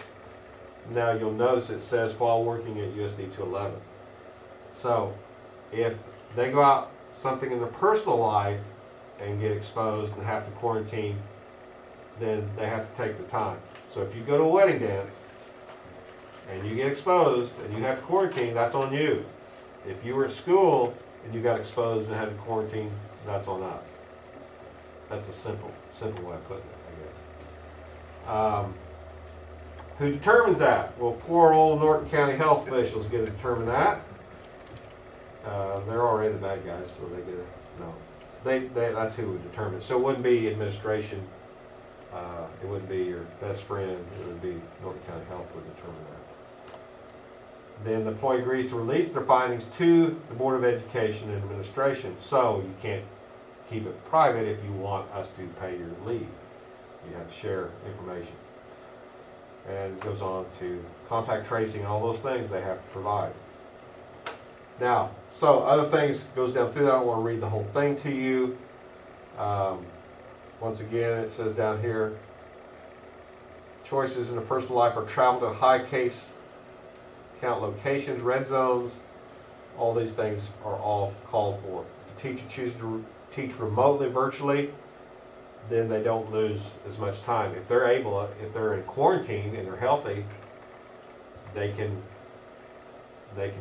Now you'll notice it says while working at USD211. So if they go out something in their personal life and get exposed and have to quarantine, then they have to take the time. So if you go to a wedding dance and you get exposed and you have to quarantine, that's on you. If you were at school and you got exposed and had to quarantine, that's on us. That's a simple way of putting it, I guess. Who determines that? Well, poor old Norton County health officials get to determine that. They're already the bad guys, so they get it. No, that's who would determine it. So it wouldn't be administration. It wouldn't be your best friend. It would be Norton County Health would determine that. Then the employee agrees to release their findings to the Board of Education and Administration. So you can't keep it private if you want us to pay your leave. You have to share information. And it goes on to contact tracing and all those things they have to provide. Now, so other things goes down through that. I don't want to read the whole thing to you. Once again, it says down here, choices in the personal life are travel to high case count locations, red zones. All these things are all called for. If the teacher chooses to teach remotely, virtually, then they don't lose as much time. If they're able, if they're in quarantine and they're healthy, they can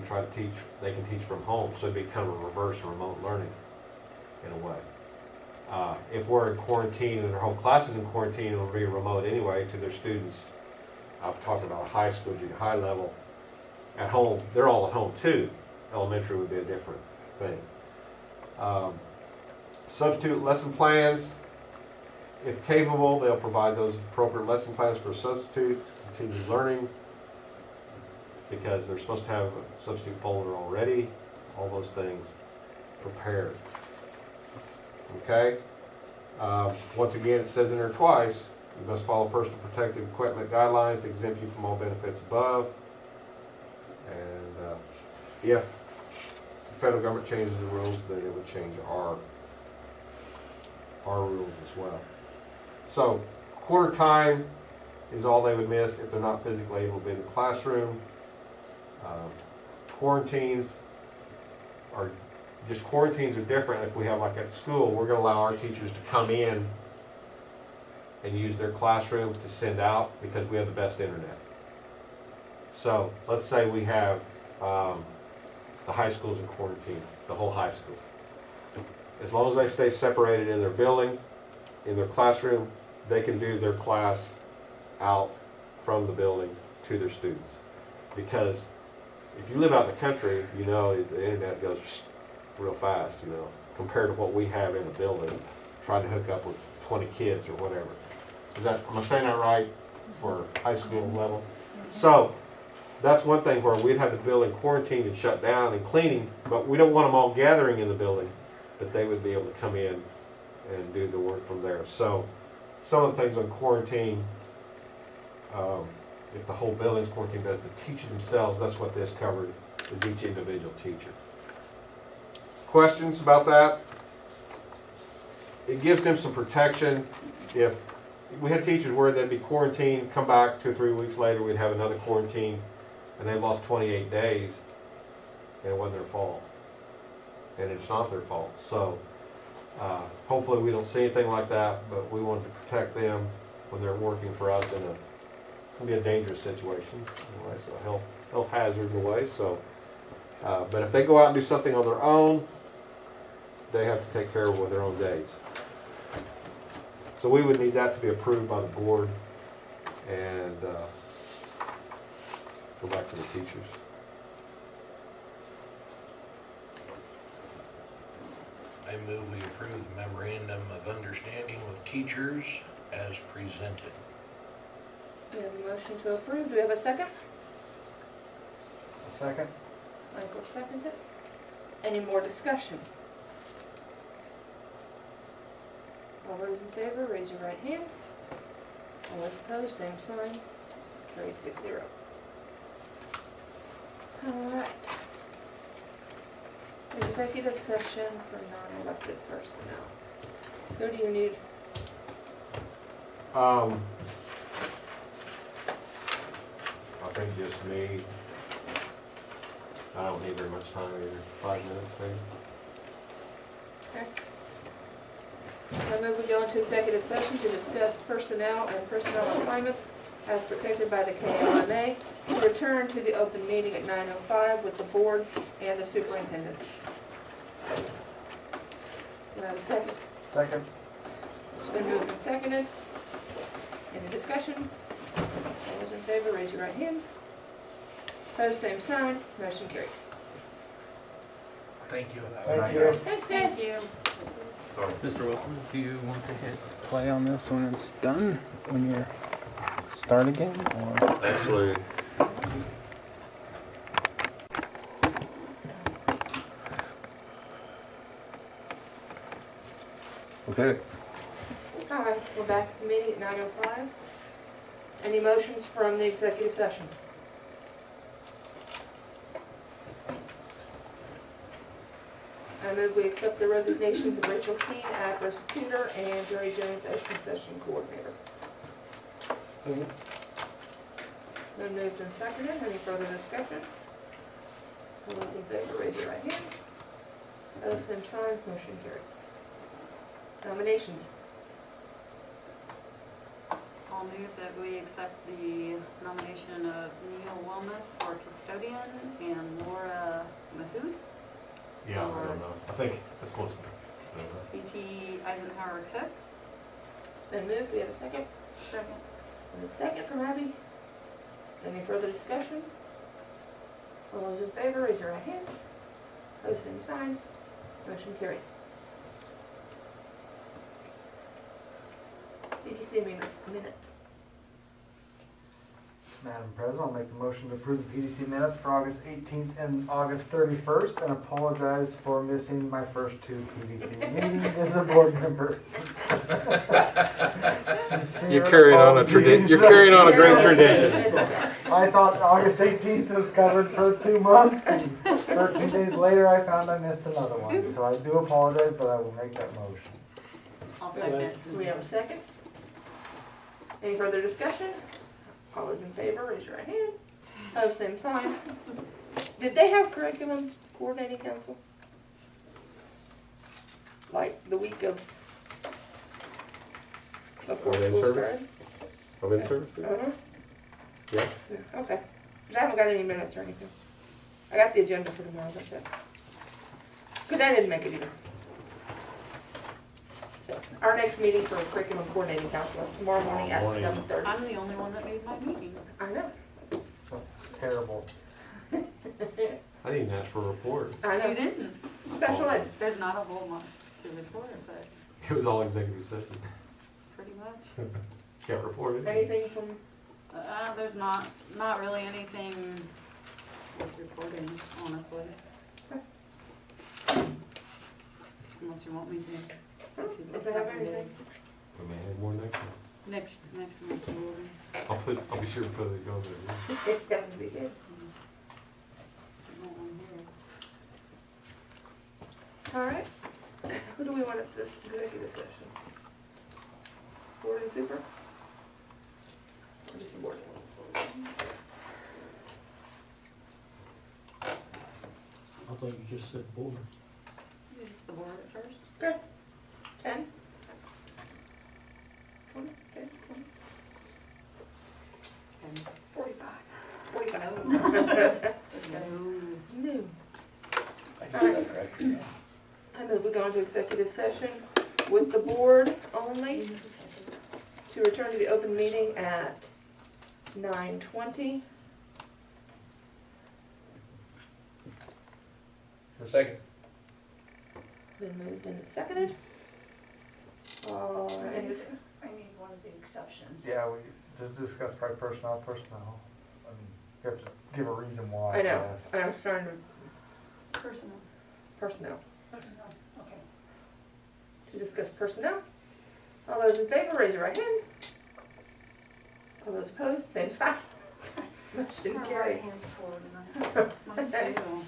try to teach. They can teach from home. So it'd be kind of a reverse remote learning in a way. If we're in quarantine and their whole class is in quarantine, it'll be remote anyway to their students. I'm talking about high school, junior high level. At home, they're all at home too. Elementary would be a different thing. Substitute lesson plans. If capable, they'll provide those appropriate lesson plans for substitute, continue learning, because they're supposed to have a substitute folder already, all those things prepared. Okay? Once again, it says in there twice, you must follow personal protective equipment guidelines to exempt you from all benefits above. And if the federal government changes the rules, then it would change our rules as well. So, quarter time is all they would miss if they're not physically able to be in the classroom. Quarantines are different. If we have like at school, we're going to allow our teachers to come in and use their classroom to send out because we have the best internet. So let's say we have the high schools in quarantine, the whole high school. As long as they stay separated in their building, in their classroom, they can do their class out from the building to their students. Because if you live out in the country, you know the internet goes real fast, you know, compared to what we have in the building, trying to hook up with 20 kids or whatever. Am I saying that right for high school level? So that's one thing where we'd have the building quarantined and shut down and cleaning, but we don't want them all gathering in the building, but they would be able to come in and do the work from there. So some of the things on quarantine, if the whole building's quarantined, but the teacher themselves, that's what this covered, is each individual teacher. Questions about that? It gives them some protection. If we had teachers where they'd be quarantined, come back 2 or 3 weeks later, we'd have another quarantine, and they lost 28 days, and it wasn't their fault. And it's not their fault. So hopefully we don't see anything like that, but we wanted to protect them when they're working for us in can be a dangerous situation, anyway, so health hazard in a way. So, but if they go out and do something on their own, they have to take care of it with their own days. So we would need that to be approved by the board and go back to the teachers. I move we approve the memorandum of understanding with teachers as presented. We have a motion to approve. Do we have a second? A second? Michael seconded. Any more discussion? All those in favor, raise your right hand. All those opposed, same sign. Carried 6-0. All right. Executive session for non-elected personnel. Who do you need? I think just me. I don't need very much time either. 5 minutes maybe. Okay. I move we go into executive session to discuss personnel and personnel assignments as protected by the KLMA. To return to the open meeting at 9:05 with the board and the superintendent. Do I have a second? Second. It's been moved and seconded. Any discussion? All those in favor, raise your right hand. Opposed, same sign. Motion carried. Thank you. Thank you. Thanks, guys. Thank you. Sorry. Mr. Wilson, do you want to hit play on this when it's done, when you start again, or? Actually, okay. All right, we're back at the meeting at 9:05. Any motions from the executive session? I move we accept the resignations of Rachel Keene as prosecutor and Jerry Jones as concession coordinator. Been moved and seconded. Any further discussion? All those in favor, raise your right hand. Opposed, same sign. Motion carried. Nominations. I'll move that we accept the nomination of Neil Wilmuth for custodian and Laura Mahood, Yeah, I don't know. I think that's supposed to be. BT Eisenhower Cook. It's been moved. We have a second. Second. And a second from Abby. Any further discussion? All those in favor, raise your right hand. Opposed, same sign. Motion carried. PDC minutes. Madam President, I'll make the motion to approve the PDC minutes for August 18th and August 31st and apologize for missing my first two PDC meetings as a board member. You're carrying on a tradition. You're carrying on a great tradition. I thought August 18th was covered for 2 months, and 13 days later I found I missed another one. So I do apologize, but I will make that motion. I'll second. Do we have a second? Any further discussion? All those in favor, raise your right hand. Opposed, same sign. Did they have curriculum coordinating council? Like the week of before Are they in school service? started? I'm in service. Uh-huh. Yeah. Yeah, okay. 'Cause I haven't got any minutes or anything. I got the agenda for tomorrow, that's it. Because I didn't make it either. So, our next meeting for curriculum coordinating council is tomorrow morning at 7:30. I'm the only one that made my meeting. I know. Terrible. I didn't ask for a report. I know. You didn't. Special ed. There's not a whole much to report, but It was all executive session. pretty much. Can't report it. Anything from, There's not really anything worth reporting, honestly. Unless you want me to. if they have anything? We may have more next time. Next month we will be. I'll be sure to put it on there. That would be good. Not on here. All right. Who do we want at this executive session? Board and super? Or just the board? I thought you just said board. Use the board at first. Good. 10? 20? 10? 20? 45. 45. No. I move we go into executive session with the board only to return to the open meeting at 9:20. Second. Been moved and seconded. Any I need one of the exceptions. Yeah, we just discussed by personnel. I mean, you have to give a reason why. I know. guess. I was trying to Personal. personnel. Okay. To discuss personnel. All those in favor, raise your right hand. All those opposed, same sign. Motion My carried. right hand's sore tonight. Mine too.